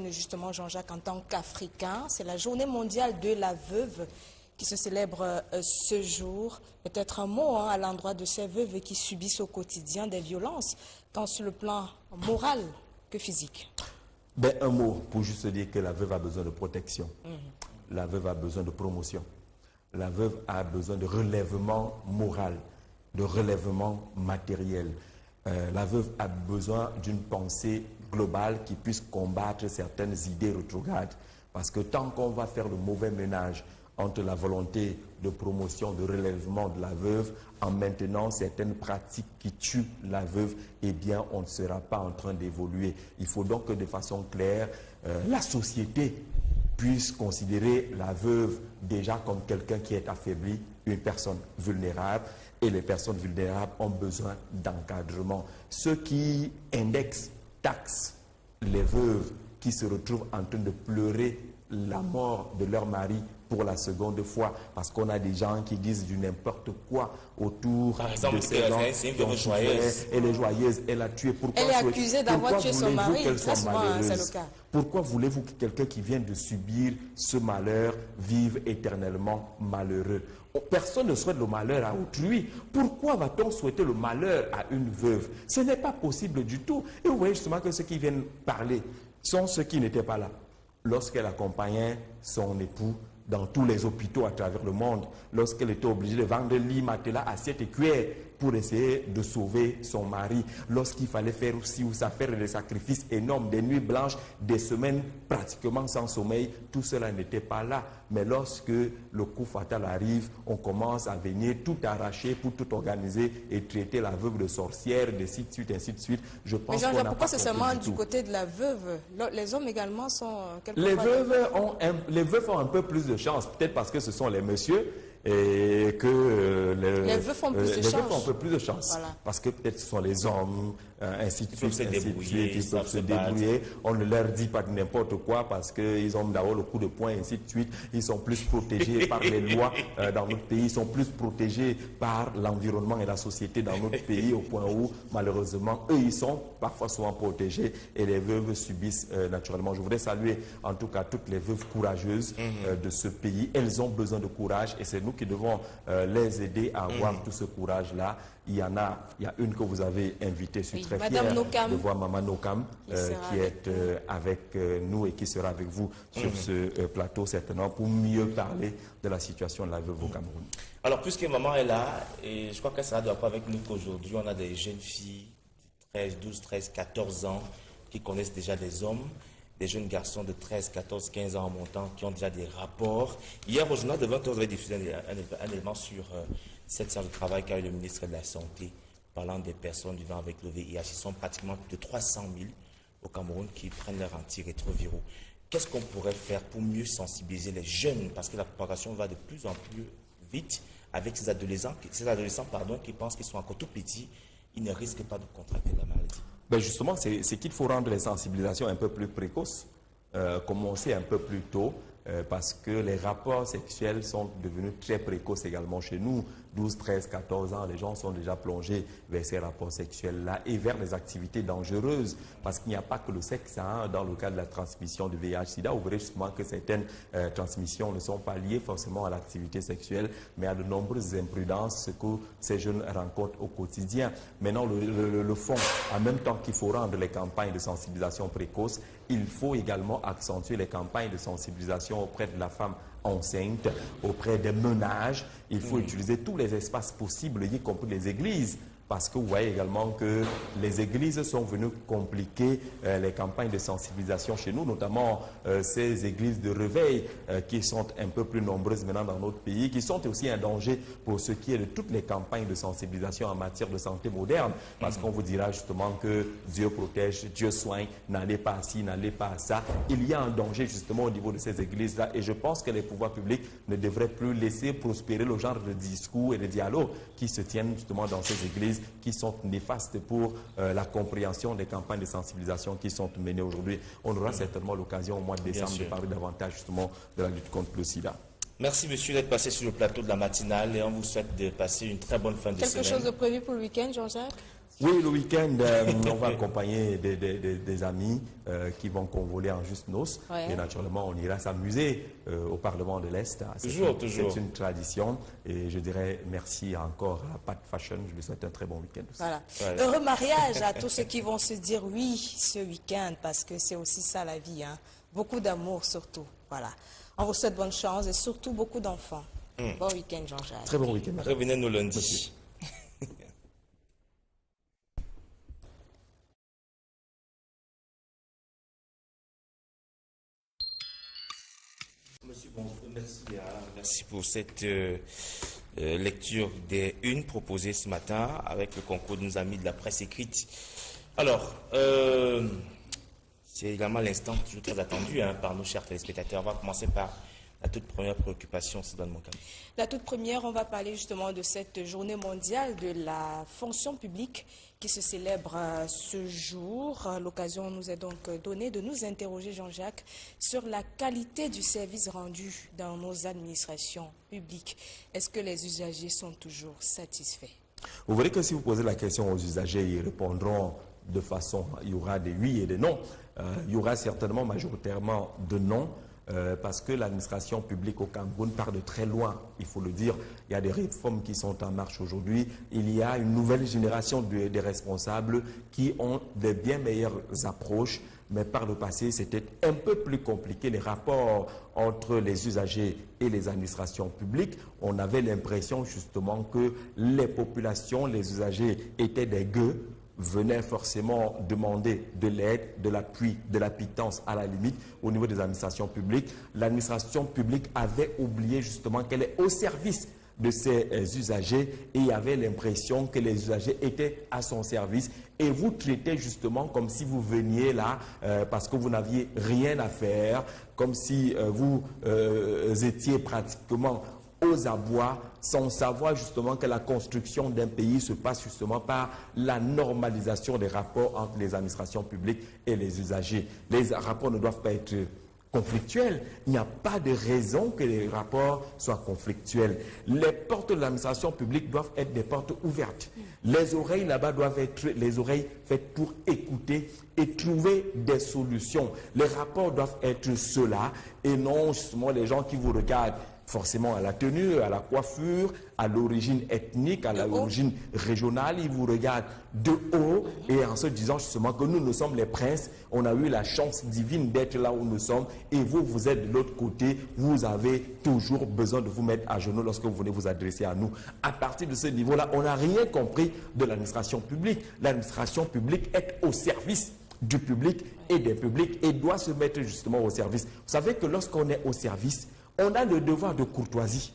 justement Jean-Jacques en tant qu'Africain, c'est la journée mondiale de la veuve qui se célèbre ce jour. Peut-être un mot à l'endroit de ces veuves qui subissent au quotidien des violences, tant sur le plan moral que physique. Ben, un mot pour juste dire que la veuve a besoin de protection. La veuve a besoin de promotion. La veuve a besoin de relèvement moral, de relèvement matériel. La veuve a besoin d'une pensée globale qui puisse combattre certaines idées rétrogrades. Parce que tant qu'on va faire le mauvais ménage entre la volonté de promotion, de relèvement de la veuve, en maintenant certaines pratiques qui tuent la veuve, eh bien, on ne sera pas en train d'évoluer. Il faut donc que de façon claire, la société puisse considérer la veuve déjà comme quelqu'un qui est affaibli, une personne vulnérable, et les personnes vulnérables ont besoin d'encadrement. Ceux qui indexent taxe les veuves qui se retrouvent en train de pleurer la mort de leur mari pour la seconde fois, parce qu'on a des gens qui disent du n'importe quoi autour de ces gens qui ont souffert. Elle est joyeuse, elle a tué. Pourquoi elle est accusée d'avoir tué son mari, très souvent, c'est le cas. Pourquoi voulez-vous que quelqu'un qui vient de subir ce malheur vive éternellement malheureux? Personne ne souhaite le malheur à autrui. Pourquoi va-t-on souhaiter le malheur à une veuve? Ce n'est pas possible du tout. Et vous voyez justement que ceux qui viennent parler sont ceux qui n'étaient pas là lorsqu'elle accompagnait son époux dans tous les hôpitaux à travers le monde, lorsqu'elle était obligée de vendre lit, matelas, assiette et cuillère pour essayer de sauver son mari, lorsqu'il fallait faire aussi ou ça faire des sacrifices énormes, des nuits blanches, des semaines pratiquement sans sommeil, tout cela n'était pas là. Mais lorsque le coup fatal arrive, on commence à venir tout arracher pour tout organiser et traiter la veuve de sorcière, ainsi de suite, ainsi de suite. Je pense qu'on n'a pas pourquoi c'est seulement du tout. côté de la veuve? Les hommes également sont... Les veuves ont un peu plus de chance, peut-être parce que ce sont les messieurs et que les veuves ont plus de chance. Les veuves ont un peu plus de chance. Voilà. Parce que peut-être ce sont les hommes, ainsi de suite, ils peuvent se débrouiller. On ne leur dit pas n'importe quoi parce qu'ils ont d'abord le coup de poing, ainsi de suite. Ils sont plus protégés par les lois dans notre pays. Ils sont plus protégés par l'environnement et la société dans notre pays au point où, malheureusement, eux, ils sont parfois souvent protégés et les veuves subissent naturellement. Je voudrais saluer en tout cas toutes les veuves courageuses de ce pays. Elles ont besoin de courage et c'est nous qui devons les aider à avoir tout ce courage-là. Il y a une que vous avez invitée, je suis très fier de voir Maman Nokam qui est avec nous et qui sera avec vous sur ce plateau certainement pour mieux parler de la situation de la veuve au Cameroun. Alors puisque maman est là, et je crois qu'elle sera d'accord avec nous qu'aujourd'hui on a des jeunes filles de 13, 12, 13, 14 ans qui connaissent déjà des hommes, des jeunes garçons de 13, 14, 15 ans en montant qui ont déjà des rapports. Hier au journal de 20h, vous avez diffusé un élément sur cette séance de travail qu'a eu le ministre de la Santé parlant des personnes vivant avec le VIH. Ils sont pratiquement plus de 300 000 au Cameroun qui prennent leur antirétroviraux. Qu'est-ce qu'on pourrait faire pour mieux sensibiliser les jeunes? Parce que la propagation va de plus en plus vite avec ces adolescents qui pensent qu'ils sont encore tout petits. Ils ne risquent pas de contracter la maladie. Ben justement, c'est qu'il faut rendre les sensibilisations un peu plus précoces, commencer un peu plus tôt, parce que les rapports sexuels sont devenus très précoces également chez nous. 12, 13, 14 ans, les gens sont déjà plongés vers ces rapports sexuels-là et vers les activités dangereuses, parce qu'il n'y a pas que le sexe dans le cas de la transmission du VIH-Sida. Vous verrez justement que certaines transmissions ne sont pas liées forcément à l'activité sexuelle, mais à de nombreuses imprudences, ce que ces jeunes rencontrent au quotidien. Maintenant, le fond, en même temps qu'il faut rendre les campagnes de sensibilisation précoces, il faut également accentuer les campagnes de sensibilisation auprès de la femme enceinte, auprès des ménages. Il faut utiliser tous les espaces possibles, y compris les églises. Parce que vous voyez également que les églises sont venues compliquer les campagnes de sensibilisation chez nous, notamment ces églises de réveil qui sont un peu plus nombreuses maintenant dans notre pays, qui sont aussi un danger pour ce qui est de toutes les campagnes de sensibilisation en matière de santé moderne. Parce qu'on vous dira justement que Dieu protège, Dieu soigne, n'allez pas à ci, n'allez pas à ça. Il y a un danger justement au niveau de ces églises-là et je pense que les pouvoirs publics ne devraient plus laisser prospérer le genre de discours et de dialogue qui se tiennent justement dans ces églises qui sont néfastes pour la compréhension des campagnes de sensibilisation qui sont menées aujourd'hui. On aura certainement l'occasion au mois de décembre de parler davantage justement de la lutte contre le sida. Merci monsieur d'être passé sur le plateau de la matinale et on vous souhaite de passer une très bonne fin de semaine. Quelque chose de prévu pour le week-end, Jean-Jacques? Oui, le week-end, on va accompagner des amis qui vont convoler en juste noces. Ouais. Et naturellement, on ira s'amuser au Parlement de l'Est. Toujours. C'est une tradition. Et je dirais merci encore à Pat Fashion. Je lui souhaite un très bon week-end aussi. Voilà. Heureux mariage à tous ceux qui vont se dire oui ce week-end, parce que c'est aussi ça la vie. Hein. Beaucoup d'amour surtout. Voilà. On vous souhaite bonne chance et surtout beaucoup d'enfants. Bon week-end, Jean-Jacques. Très bon week-end. Revenez-nous lundi. Monsieur, bon, merci pour cette lecture des unes proposées ce matin avec le concours de nos amis de la presse écrite. Alors, c'est également l'instant toujours très attendu par nos chers téléspectateurs. On va commencer par La toute première préoccupation, c'est dans mon cas. La toute première, on va parler justement de cette journée mondiale de la fonction publique qui se célèbre ce jour. L'occasion nous est donc donnée de nous interroger, Jean-Jacques, sur la qualité du service rendu dans nos administrations publiques. Est-ce que les usagers sont toujours satisfaits? Vous verrez que si vous posez la question aux usagers, ils répondront de façon, il y aura des oui et des non. Il y aura certainement majoritairement de non. Parce que l'administration publique au Cameroun part de très loin, il faut le dire. Il y a des réformes qui sont en marche aujourd'hui. Il y a une nouvelle génération des responsables qui ont de bien meilleures approches. Mais par le passé, c'était un peu plus compliqué. Les rapports entre les usagers et les administrations publiques, on avait l'impression justement que les populations, les usagers étaient des gueux, venaient forcément demander de l'aide, de l'appui, de la pitance à la limite au niveau des administrations publiques. L'administration publique avait oublié justement qu'elle est au service de ses usagers et il y avait l'impression que les usagers étaient à son service et vous traitez justement comme si vous veniez là parce que vous n'aviez rien à faire, comme si vous étiez pratiquement aux abois, sans savoir justement que la construction d'un pays se passe justement par la normalisation des rapports entre les administrations publiques et les usagers. Les rapports ne doivent pas être conflictuels. Il n'y a pas de raison que les rapports soient conflictuels. Les portes de l'administration publique doivent être des portes ouvertes. Les oreilles là-bas doivent être les oreilles faites pour écouter et trouver des solutions. Les rapports doivent être ceux-là et non justement les gens qui vous regardent forcément à la tenue, à la coiffure, à l'origine ethnique, à l'origine régionale. Ils vous regardent de haut et en se disant justement que nous sommes les princes. On a eu la chance divine d'être là où nous sommes et vous, vous êtes de l'autre côté. Vous avez toujours besoin de vous mettre à genoux lorsque vous venez vous adresser à nous. À partir de ce niveau-là, on n'a rien compris de l'administration publique. L'administration publique est au service du public et des publics et doit se mettre justement au service. Vous savez que lorsqu'on est au service, on a le devoir de courtoisie,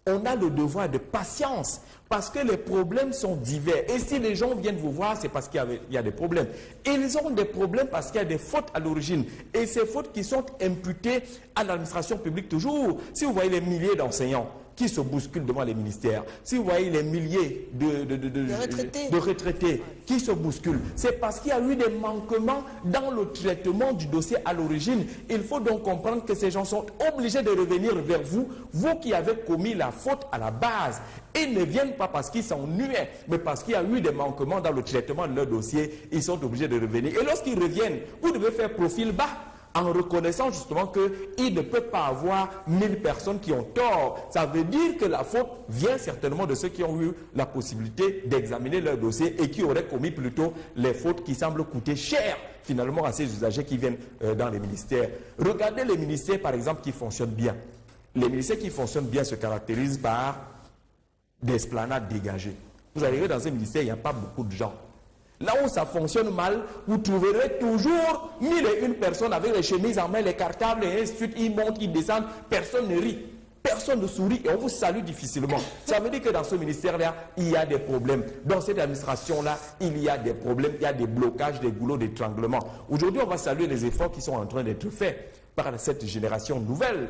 on a le devoir de patience, parce que les problèmes sont divers. Et si les gens viennent vous voir, c'est parce qu'il y a des problèmes. Ils ont des problèmes parce qu'il y a des fautes à l'origine. Et ces fautes qui sont imputées à l'administration publique toujours. Si vous voyez les milliers d'enseignants qui se bousculent devant les ministères, si vous voyez les milliers de retraités qui se bousculent, c'est parce qu'il y a eu des manquements dans le traitement du dossier à l'origine. Il faut donc comprendre que ces gens sont obligés de revenir vers vous, vous qui avez commis la faute à la base. Ils ne viennent pas parce qu'ils s'ennuient, mais parce qu'il y a eu des manquements dans le traitement de leur dossier. Ils sont obligés de revenir. Et lorsqu'ils reviennent, vous devez faire profil bas, en reconnaissant justement qu'il ne peut pas avoir 1000 personnes qui ont tort. Ça veut dire que la faute vient certainement de ceux qui ont eu la possibilité d'examiner leur dossier et qui auraient commis plutôt les fautes qui semblent coûter cher finalement à ces usagers qui viennent dans les ministères. Regardez les ministères par exemple qui fonctionnent bien. Les ministères qui fonctionnent bien se caractérisent par des esplanades dégagées. Vous arrivez dans un ministère, il n'y a pas beaucoup de gens. Là où ça fonctionne mal, vous trouverez toujours 1001 personnes avec les chemises en main, les cartables, et ainsi de suite. Ils montent, ils descendent, personne ne rit, personne ne sourit et on vous salue difficilement. Ça veut dire que dans ce ministère-là, il y a des problèmes. Dans cette administration-là, il y a des problèmes, il y a des blocages, des goulots d'étranglement. Aujourd'hui, on va saluer les efforts qui sont en train d'être faits par cette génération nouvelle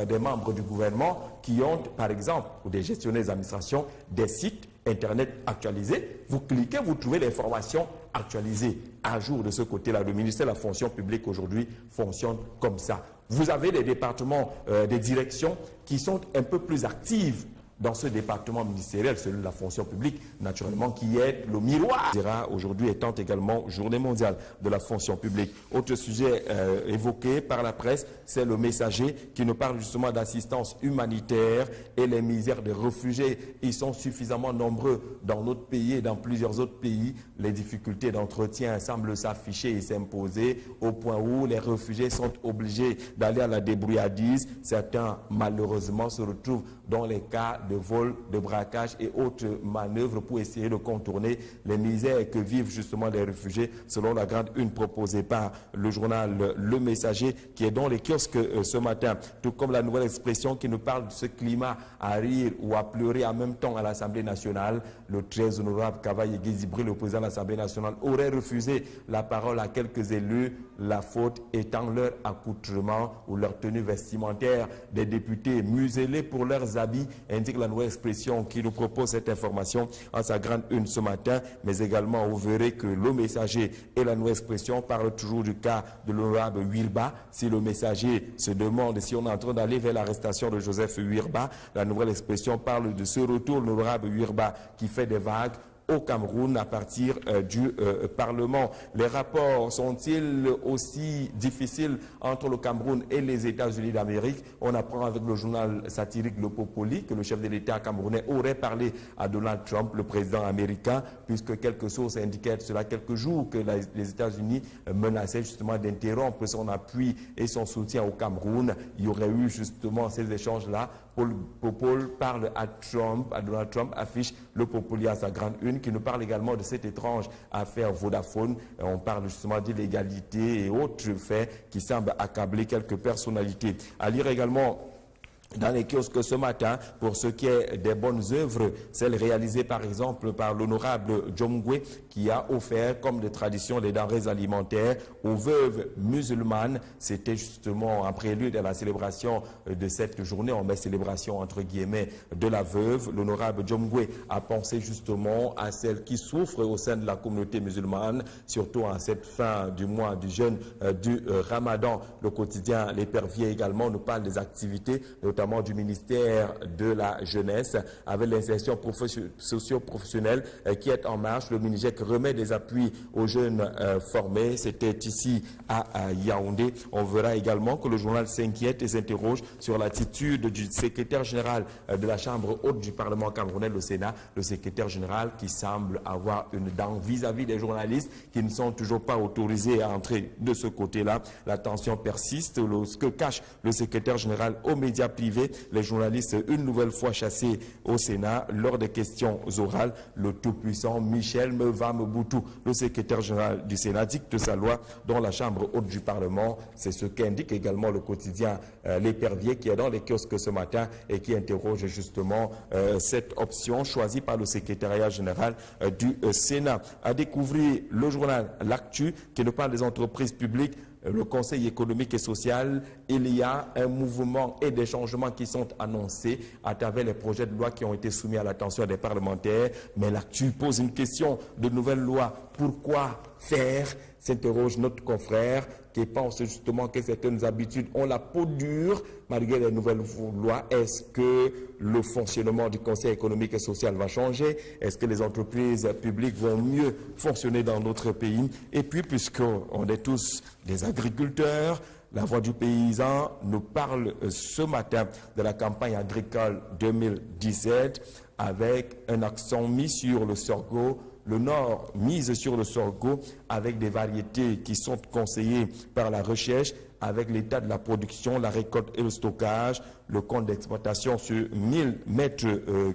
des membres du gouvernement qui ont, par exemple, ou des gestionnaires d'administration, des sites Internet actualisés. Vous cliquez, vous trouvez l'information actualisée à jour de ce côté-là. Le ministère de la fonction publique aujourd'hui fonctionne comme ça. Vous avez des départements, des directions qui sont un peu plus actives dans ce département ministériel, celui de la fonction publique, naturellement, qui est le miroir. Aujourd'hui étant également journée mondiale de la fonction publique. Autre sujet évoqué par la presse, c'est le messager qui nous parle justement d'assistance humanitaire et les misères des réfugiés. Ils sont suffisamment nombreux dans notre pays et dans plusieurs autres pays. Les difficultés d'entretien semblent s'afficher et s'imposer au point où les réfugiés sont obligés d'aller à la débrouillardise. Certains, malheureusement, se retrouvent dans les cas de vol, de braquage et autres manœuvres pour essayer de contourner les misères que vivent justement les réfugiés, selon la grande une proposée par le journal Le Messager, qui est dans les kiosques ce matin, tout comme la nouvelle expression qui nous parle de ce climat à rire ou à pleurer en même temps à l'Assemblée nationale. Le très honorable Kavaye Gezibri, le président de l'Assemblée nationale, aurait refusé la parole à quelques élus, la faute étant leur accoutrement ou leur tenue vestimentaire. Des députés muselés pour leurs habits, indique la nouvelle expression qui nous propose cette information en sa grande une ce matin, mais également vous verrez que Le Messager et la nouvelle expression parlent toujours du cas de l'honorable Wirba. Si Le Messager se demande si on est en train d'aller vers l'arrestation de Joseph Wirba, la nouvelle expression parle de ce retour de l'honorable Wirba qui fait des vagues au Cameroun à partir du Parlement. Les rapports sont-ils aussi difficiles entre le Cameroun et les États-Unis d'Amérique? On apprend avec le journal satirique Le Popoli que le chef de l'État camerounais aurait parlé à Donald Trump, le président américain, puisque quelques sources indiquaient cela quelques jours que les États-Unis menaçaient justement d'interrompre son appui et son soutien au Cameroun. Il y aurait eu justement ces échanges-là. Paul parle à Donald Trump, affiche Le Popoli à sa grande une, qui nous parle également de cette étrange affaire Vodafone. On parle justement d'illégalité et autres faits qui semblent accabler quelques personnalités. À lire également dans les kiosques ce matin, pour ce qui est des bonnes œuvres, celles réalisées par exemple par l'honorable Djongwe, qui a offert comme de tradition les denrées alimentaires aux veuves musulmanes. C'était justement un prélude à la célébration de cette journée, on met célébration entre guillemets de la veuve. L'honorable Djongwe a pensé justement à celles qui souffrent au sein de la communauté musulmane, surtout en cette fin du mois du jeûne du Ramadan. Le quotidien L'Épervier également nous parle des activités, notamment du ministère de la Jeunesse, avec l'insertion socio-professionnelle qui est en marche. Le MINIGEC remet des appuis aux jeunes formés. C'était ici à Yaoundé. On verra également que le journal s'inquiète et s'interroge sur l'attitude du secrétaire général de la Chambre haute du Parlement camerounais, le Sénat, le secrétaire général qui semble avoir une dent vis-à-vis des journalistes qui ne sont toujours pas autorisés à entrer de ce côté-là. La tension persiste. Ce que cache le secrétaire général aux médias privés, les journalistes une nouvelle fois chassés au Sénat lors des questions orales. Le tout-puissant Michel Meva-Mobutu, le secrétaire général du Sénat, dicte sa loi dans la Chambre haute du Parlement. C'est ce qu'indique également le quotidien L'Épervier qui est dans les kiosques ce matin et qui interroge justement cette option choisie par le secrétariat général du Sénat. À découvrir le journal L'Actu qui nous parle des entreprises publiques. Le Conseil économique et social, il y a un mouvement et des changements qui sont annoncés à travers les projets de loi qui ont été soumis à l'attention des parlementaires. Mais l'Actu pose une question de nouvelles lois. Pourquoi faire? S'interroge notre confrère qui pense justement que certaines habitudes ont la peau dure malgré les nouvelles lois. Est-ce que le fonctionnement du Conseil économique et social va changer? Est-ce que les entreprises publiques vont mieux fonctionner dans notre pays? Et puis, puisqu'on est tous des agriculteurs, la Voix du paysan nous parle ce matin de la campagne agricole 2017 avec un accent mis sur le sorgho. Le Nord mise sur le sorgho avec des variétés qui sont conseillées par la recherche, avec l'état de la production, la récolte et le stockage, le compte d'exploitation sur 1000 mètres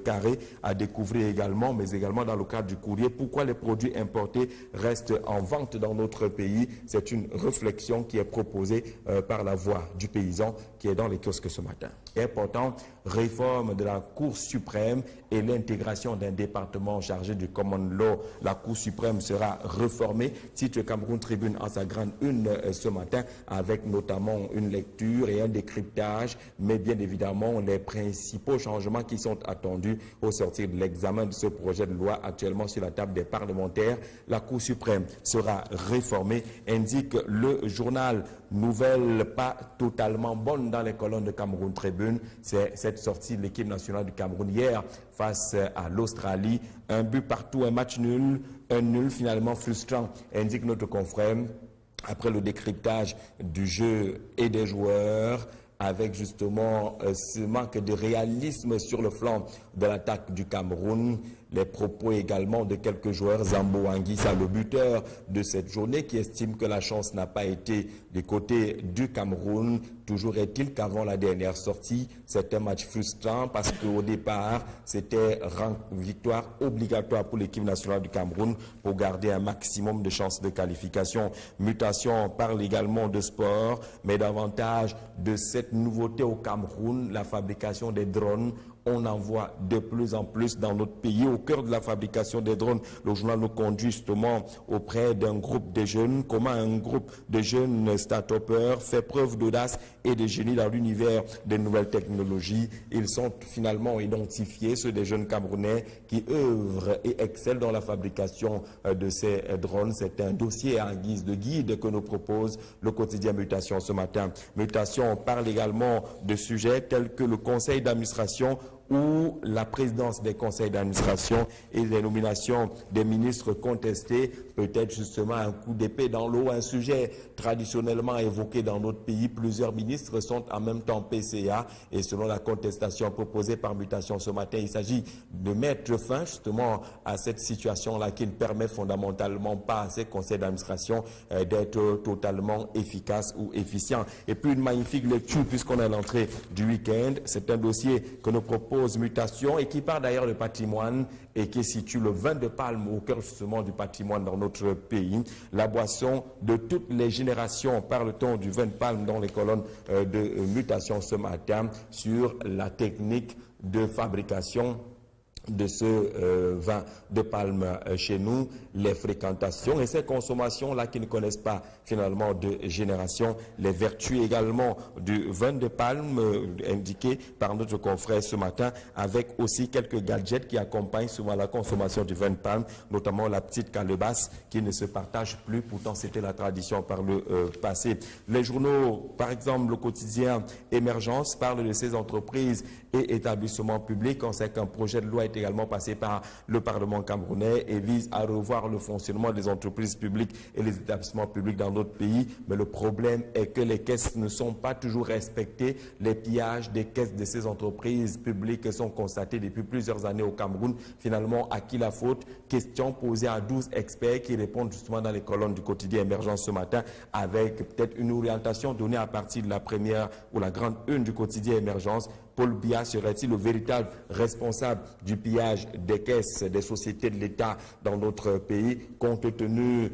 carrés à découvrir également, mais également dans le cadre du courrier. Pourquoi les produits importés restent en vente dans notre pays? C'est une réflexion qui est proposée par la Voix du paysan qui est dans les kiosques ce matin. Important, réforme de la Cour suprême et l'intégration d'un département chargé du common law. La Cour suprême sera réformée. Titre Cameroun Tribune en sa grande une ce matin avec notamment une lecture et un décryptage, mais bien évidemment les principaux changements qui sont attendus au sortir de l'examen de ce projet de loi actuellement sur la table des parlementaires. La Cour suprême sera réformée, indique le journal. Nouvelle pas totalement bonne dans les colonnes de Cameroun Tribune, c'est cette sortie de l'équipe nationale du Cameroun hier face à l'Australie. Un but partout, un match nul, un nul finalement frustrant, indique notre confrère. Après le décryptage du jeu et des joueurs, avec justement ce manque de réalisme sur le flanc de l'attaque du Cameroun, les propos également de quelques joueurs, Zambo Anguissa, le buteur de cette journée, qui estime que la chance n'a pas été du côté du Cameroun, Toujours est-il qu'avant la dernière sortie, c'était un match frustrant parce qu'au départ, c'était victoire obligatoire pour l'équipe nationale du Cameroun pour garder un maximum de chances de qualification. Mutation parle également de sport, mais davantage de cette nouveauté au Cameroun, la fabrication des drones. On en voit de plus en plus dans notre pays. Au cœur de la fabrication des drones, le journal nous conduit justement auprès d'un groupe de jeunes. Comment un groupe de jeunes start-upers fait preuve d'audace et de génie dans l'univers des nouvelles technologies. Ils sont finalement identifiés, ceux des jeunes Camerounais qui œuvrent et excellent dans la fabrication de ces drones. C'est un dossier en guise de guide que nous propose le quotidien Mutation ce matin. Mutation parle également de sujets tels que le conseil d'administration ou la présidence des conseils d'administration et les nominations des ministres contestés, peut-être justement un coup d'épée dans l'eau, un sujet traditionnellement évoqué dans notre pays. Plusieurs ministres sont en même temps PCA et selon la contestation proposée par Mutation ce matin, il s'agit de mettre fin justement à cette situation-là qui ne permet fondamentalement pas à ces conseils d'administration d'être totalement efficaces ou efficients. Et puis une magnifique lecture puisqu'on est à l'entrée du week-end, c'est un dossier que nous proposons Mutation et qui part d'ailleurs de patrimoine et qui situe le vin de palme au cœur justement du patrimoine dans notre pays. La boisson de toutes les générations, parle-t-on du vin de palme dans les colonnes de Mutation ce matin sur la technique de fabrication de ce vin de palme chez nous, les fréquentations et ces consommations-là qui ne connaissent pas finalement de génération, les vertus également du vin de palme indiqué par notre confrère ce matin, avec aussi quelques gadgets qui accompagnent souvent la consommation du vin de palme, notamment la petite calebasse qui ne se partage plus, pourtant c'était la tradition par le passé. Les journaux, par exemple le quotidien Émergence, parle de ces entreprises et établissements publics. On sait qu'un projet de loi est également passé par le Parlement camerounais et vise à revoir le fonctionnement des entreprises publiques et les établissements publics dans notre pays. Mais le problème est que les caisses ne sont pas toujours respectées. Les pillages des caisses de ces entreprises publiques sont constatés depuis plusieurs années au Cameroun. Finalement, à qui la faute? Question posée à 12 experts qui répondent justement dans les colonnes du quotidien Émergence ce matin, avec peut-être une orientation donnée à partir de la première ou la grande une du quotidien Émergence. Paul Biya serait-il le véritable responsable du pillage des caisses des sociétés de l'État dans notre pays, compte tenu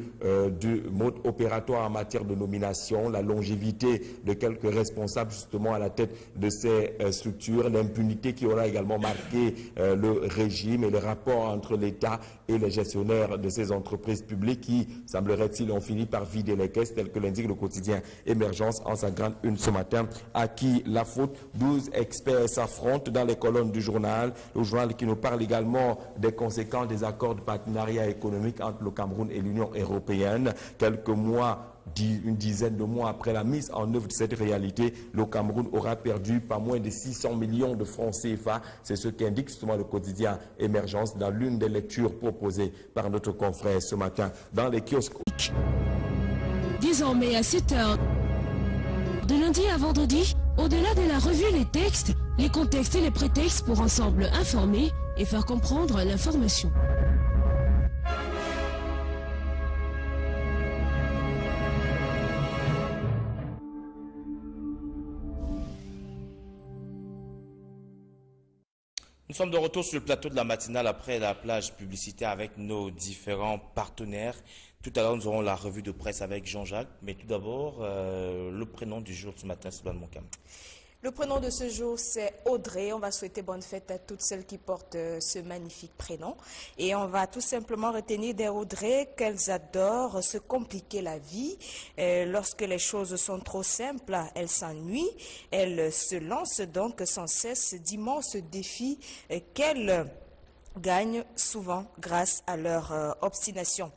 du mode opératoire en matière de nomination, la longévité de quelques responsables justement à la tête de ces structures, l'impunité qui aura également marqué le régime et le rapport entre l'État et les gestionnaires de ces entreprises publiques qui, semblerait-il, ont fini par vider les caisses, tel que l'indique le quotidien Émergence en sa grande une ce matin. À qui la faute? 12 experts s'affrontent dans les colonnes du journal, le journal qui nous parle également des conséquences des accords de partenariat économique entre le Cameroun et l'Union européenne. Quelques mois, une dizaine de mois après la mise en œuvre de cette réalité, le Cameroun aura perdu pas moins de 600 millions de francs CFA. C'est ce qu'indique justement le quotidien Émergence dans l'une des lectures proposées par notre confrère ce matin dans les kiosques. Désormais à 7 h, de lundi à vendredi, au-delà de la revue Les Textes, les contextes et les prétextes pour ensemble informer et faire comprendre l'information. Nous sommes de retour sur le plateau de la matinale après la plage publicitaire avec nos différents partenaires. Tout à l'heure, nous aurons la revue de presse avec Jean-Jacques. Mais tout d'abord, le prénom du jour ce matin, c'est Sylvain Moncam. Le prénom de ce jour, c'est Audrey. On va souhaiter bonne fête à toutes celles qui portent ce magnifique prénom. Et on va tout simplement retenir des Audrey qu'elles adorent se compliquer la vie. Lorsque les choses sont trop simples, elles s'ennuient. Elles se lancent donc sans cesse d'immenses défis qu'elles gagnent souvent grâce à leur obstination.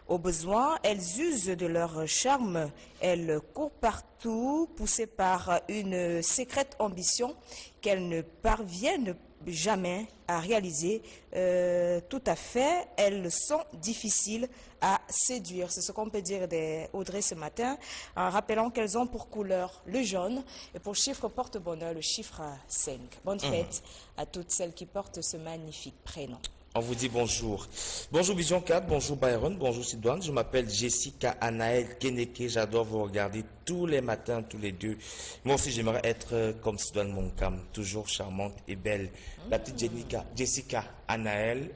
Au besoin, elles usent de leur charme, elles courent partout, poussées par une secrète ambition qu'elles ne parviennent jamais à réaliser. Tout à fait, elles sont difficiles à séduire. C'est ce qu'on peut dire des Audrey ce matin, en rappelant qu'elles ont pour couleur le jaune et pour chiffre porte-bonheur le chiffre 5. Bonne fête à toutes celles qui portent ce magnifique prénom. On vous dit bonjour. Bonjour Vision 4, bonjour Byron, bonjour Sidouane. Je m'appelle Jessica Anaël Keneke. J'adore vous regarder tous les matins, tous les deux. Moi aussi, j'aimerais être comme Sidouane Moncam, toujours charmante et belle. La petite Jessica Anaël.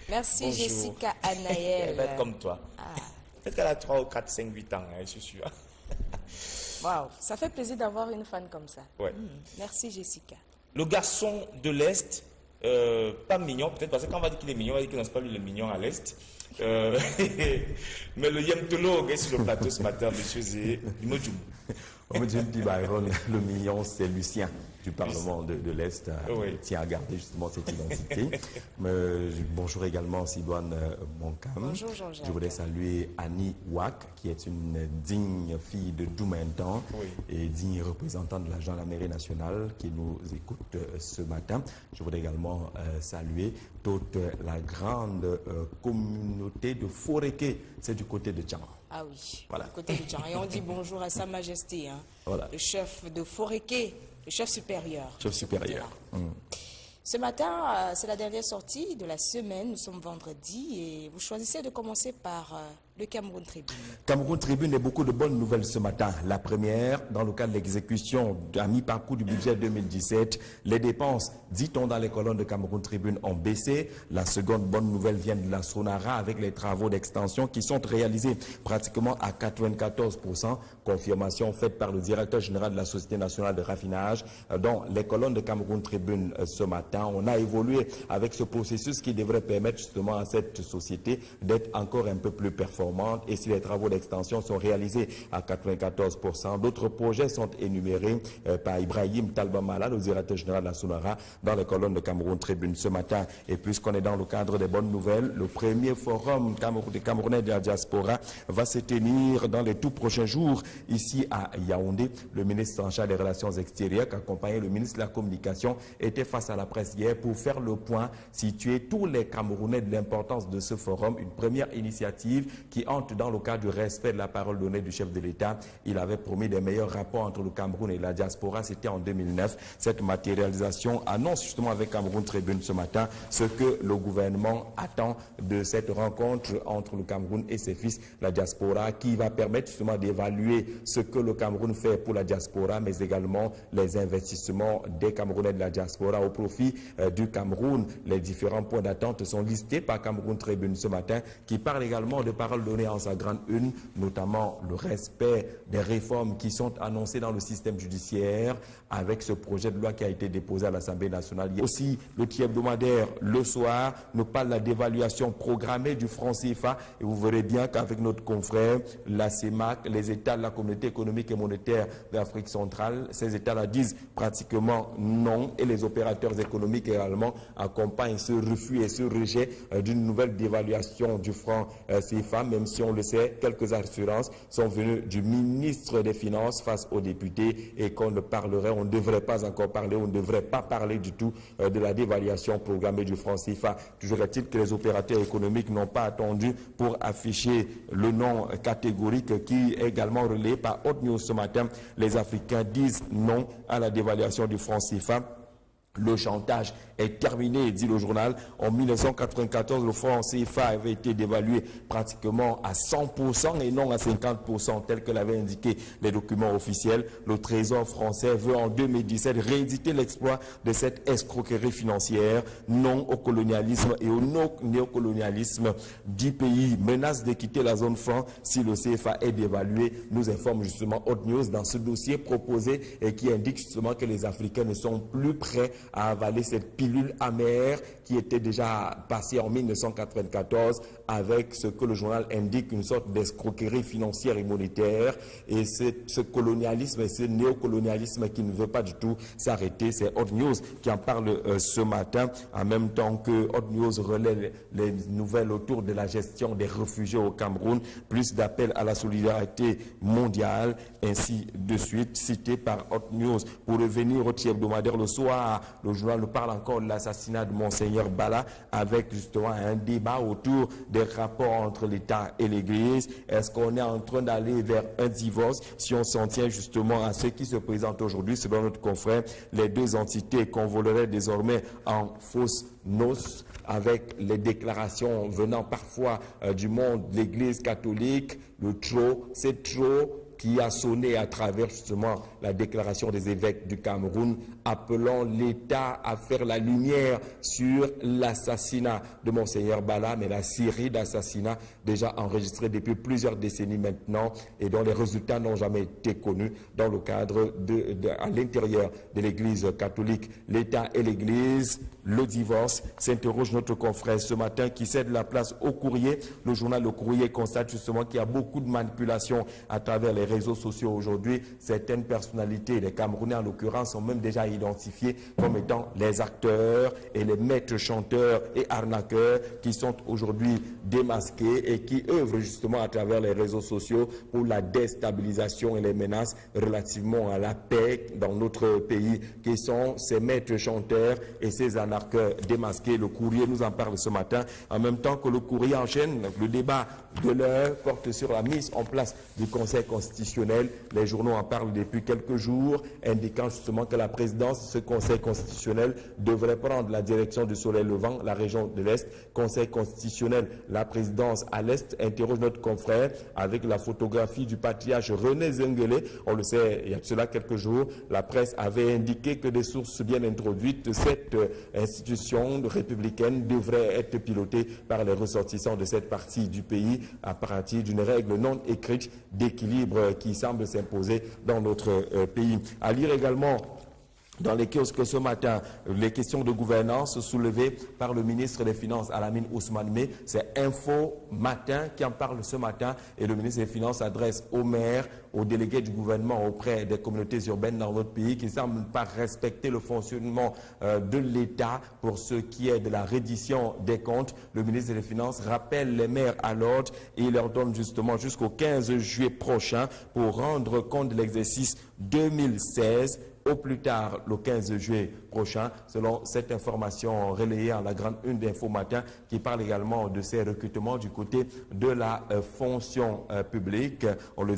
Merci Bonjour. Jessica Anaël. Elle va être comme toi. Peut-être qu'elle a 3 ou 4, 5, 8 ans, je suis sûr. Waouh, ça fait plaisir d'avoir une fan comme ça. Ouais. Merci Jessica. Le garçon de l'Est, pas mignon, peut-être parce que quand on va dire qu'il est mignon, on va dire qu'il n'est pas lui le mignon à l'Est. Mais le Yemtolo est sur le plateau ce matin, monsieur Zé. On me dit Byron, le mignon, c'est Lucien du Parlement de l'Est. Oui. Il tient à garder justement cette identité. Bonjour également Sidouane Moncam. Bonjour Jean-Jacques. Je voudrais saluer Annie Ouak, qui est une digne fille de Doumentan et digne représentante de l'agent de la mairie nationale qui nous écoute ce matin. Je voudrais également saluer toute la grande communauté de Foréké, c'est du côté de Tchang. Ah oui, Voilà. du côté du Tchang. Et on dit bonjour à Sa Majesté, hein, Voilà. le chef de Foréké, le chef supérieur. Chef supérieur. Ce matin, c'est la dernière sortie de la semaine. Nous sommes vendredi et vous choisissez de commencer par le Cameroun Tribune. Cameroun Tribune et beaucoup de bonnes nouvelles ce matin. La première, dans le cadre de l'exécution à mi-parcours du budget 2017, les dépenses, dit-on dans les colonnes de Cameroun Tribune, ont baissé. La seconde bonne nouvelle vient de la Sonara avec les travaux d'extension qui sont réalisés pratiquement à 94%. Confirmation faite par le directeur général de la Société nationale de raffinage dans les colonnes de Cameroun Tribune ce matin. On a évolué avec ce processus qui devrait permettre justement à cette société d'être encore un peu plus performante. Et si les travaux d'extension sont réalisés à 94%, d'autres projets sont énumérés par Ibrahim Talbamala, le directeur général de la Sonara, dans les colonnes de Cameroun Tribune ce matin. Et puisqu'on est dans le cadre des bonnes nouvelles, le premier forum des Camerounais de la diaspora va se tenir dans les tout prochains jours ici à Yaoundé. Le ministre en charge des Relations extérieures, accompagné le ministre de la Communication, était face à la presse hier pour faire le point, situer tous les Camerounais de l'importance de ce forum, une première initiative qui entre dans le cadre du respect de la parole donnée du chef de l'État. Il avait promis des meilleurs rapports entre le Cameroun et la diaspora, c'était en 2009. Cette matérialisation annonce justement avec Cameroun Tribune ce matin ce que le gouvernement attend de cette rencontre entre le Cameroun et ses fils, la diaspora, qui va permettre justement d'évaluer ce que le Cameroun fait pour la diaspora, mais également les investissements des Camerounais de la diaspora au profit du Cameroun. Les différents points d'attente sont listés par Cameroun Tribune ce matin, qui parle également de paroles données en sa grande une, notamment le respect des réformes qui sont annoncées dans le système judiciaire avec ce projet de loi qui a été déposé à l'Assemblée nationale. Il y a aussi le hebdomadaire le soir nous parle de la dévaluation programmée du franc CFA et vous verrez bien qu'avec notre confrère, la CEMAC, les États de la Communauté économique et monétaire d'Afrique centrale, ces États-là disent pratiquement non et les opérateurs économiques également accompagnent ce refus et ce rejet d'une nouvelle dévaluation du franc CFA, même si on le sait, quelques assurances sont venues du ministre des Finances face aux députés et qu'on ne parlerait, on ne devrait pas encore parler, on ne devrait pas parler du tout de la dévaluation programmée du franc CFA. Toujours est-il que les opérateurs économiques n'ont pas attendu pour afficher le nom catégorique qui est également relayé par Hot News ce matin. Les Africains disent non à la dévaluation du franc CFA. Le chantage est terminé, dit le journal. En 1994, le franc CFA avait été dévalué pratiquement à 100% et non à 50%, tel que l'avaient indiqué les documents officiels. Le Trésor français veut en 2017 rééditer l'exploit de cette escroquerie financière. Non au colonialisme et au néocolonialisme. 10 pays menacent de quitter la zone franc si le CFA est dévalué, nous informe justement Hot News dans ce dossier proposé et qui indique justement que les Africains ne sont plus prêts à avaler cette pilule amère qui était déjà passée en 1994 avec ce que le journal indique, une sorte d'escroquerie financière et monétaire. Et c'est ce colonialisme et ce néocolonialisme qui ne veut pas du tout s'arrêter. C'est Hot News qui en parle ce matin, en même temps que Hot News relaie les nouvelles autour de la gestion des réfugiés au Cameroun, plus d'appels à la solidarité mondiale, ainsi de suite, cité par Hot News. Pour revenir au hebdomadaire le soir, le journal nous parle encore également l'assassinat de Monseigneur Bala avec justement un débat autour des rapports entre l'État et l'Église. Est-ce qu'on est en train d'aller vers un divorce si on s'en tient justement à ce qui se présente aujourd'hui? Selon notre confrère, les deux entités convoleraient désormais en fausses noces avec les déclarations venant parfois du monde de l'Église catholique. Le trop, c'est trop, qui a sonné à travers justement la déclaration des évêques du Cameroun, appelant l'État à faire la lumière sur l'assassinat de Monseigneur Bala, mais la série d'assassinats déjà enregistrés depuis plusieurs décennies maintenant et dont les résultats n'ont jamais été connus dans le cadre à l'intérieur de l'Église catholique. L'État et l'Église, le divorce, s'interroge notre confrère ce matin qui cède la place au Courrier. Le journal Le Courrier constate justement qu'il y a beaucoup de manipulations à travers les réseaux sociaux aujourd'hui. Certaines personnalités, les Camerounais en l'occurrence, sont même déjà identifiés comme étant les acteurs et les maîtres chanteurs et arnaqueurs qui sont aujourd'hui démasqués et qui œuvrent justement à travers les réseaux sociaux pour la déstabilisation et les menaces relativement à la paix dans notre pays, qui sont ces maîtres chanteurs et ces arnaqueurs démasqués. Le Courrier nous en parle ce matin, en même temps que le Courrier enchaîne le débat de l'heure porte sur la mise en place du Conseil constitutionnel. Les journaux en parlent depuis quelques jours, indiquant justement que la présidence de ce Conseil constitutionnel devrait prendre la direction du Soleil Levant, la région de l'Est. Conseil constitutionnel, la présidence à l'Est, interroge notre confrère avec la photographie du patriarche René Zenguele. On le sait, il y a de cela quelques jours, la presse avait indiqué que des sources bien introduites, cette institution républicaine devrait être pilotée par les ressortissants de cette partie du pays à partir d'une règle non écrite d'équilibre qui semble s'imposer dans notre pays. À lire également dans les kiosques ce matin, les questions de gouvernance soulevées par le ministre des Finances, Alamine Ousmane Meh. C'est Info Matin qui en parle ce matin et le ministre des Finances adresse aux maires, aux délégués du gouvernement auprès des communautés urbaines dans notre pays qui ne semblent pas respecter le fonctionnement de l'État pour ce qui est de la reddition des comptes. Le ministre des Finances rappelle les maires à l'ordre et il leur donne justement jusqu'au 15 juillet prochain pour rendre compte de l'exercice 2016 au plus tard le 15 juillet prochain, selon cette information relayée en la grande une d'Info Matin qui parle également de ces recrutements du côté de la fonction publique. On le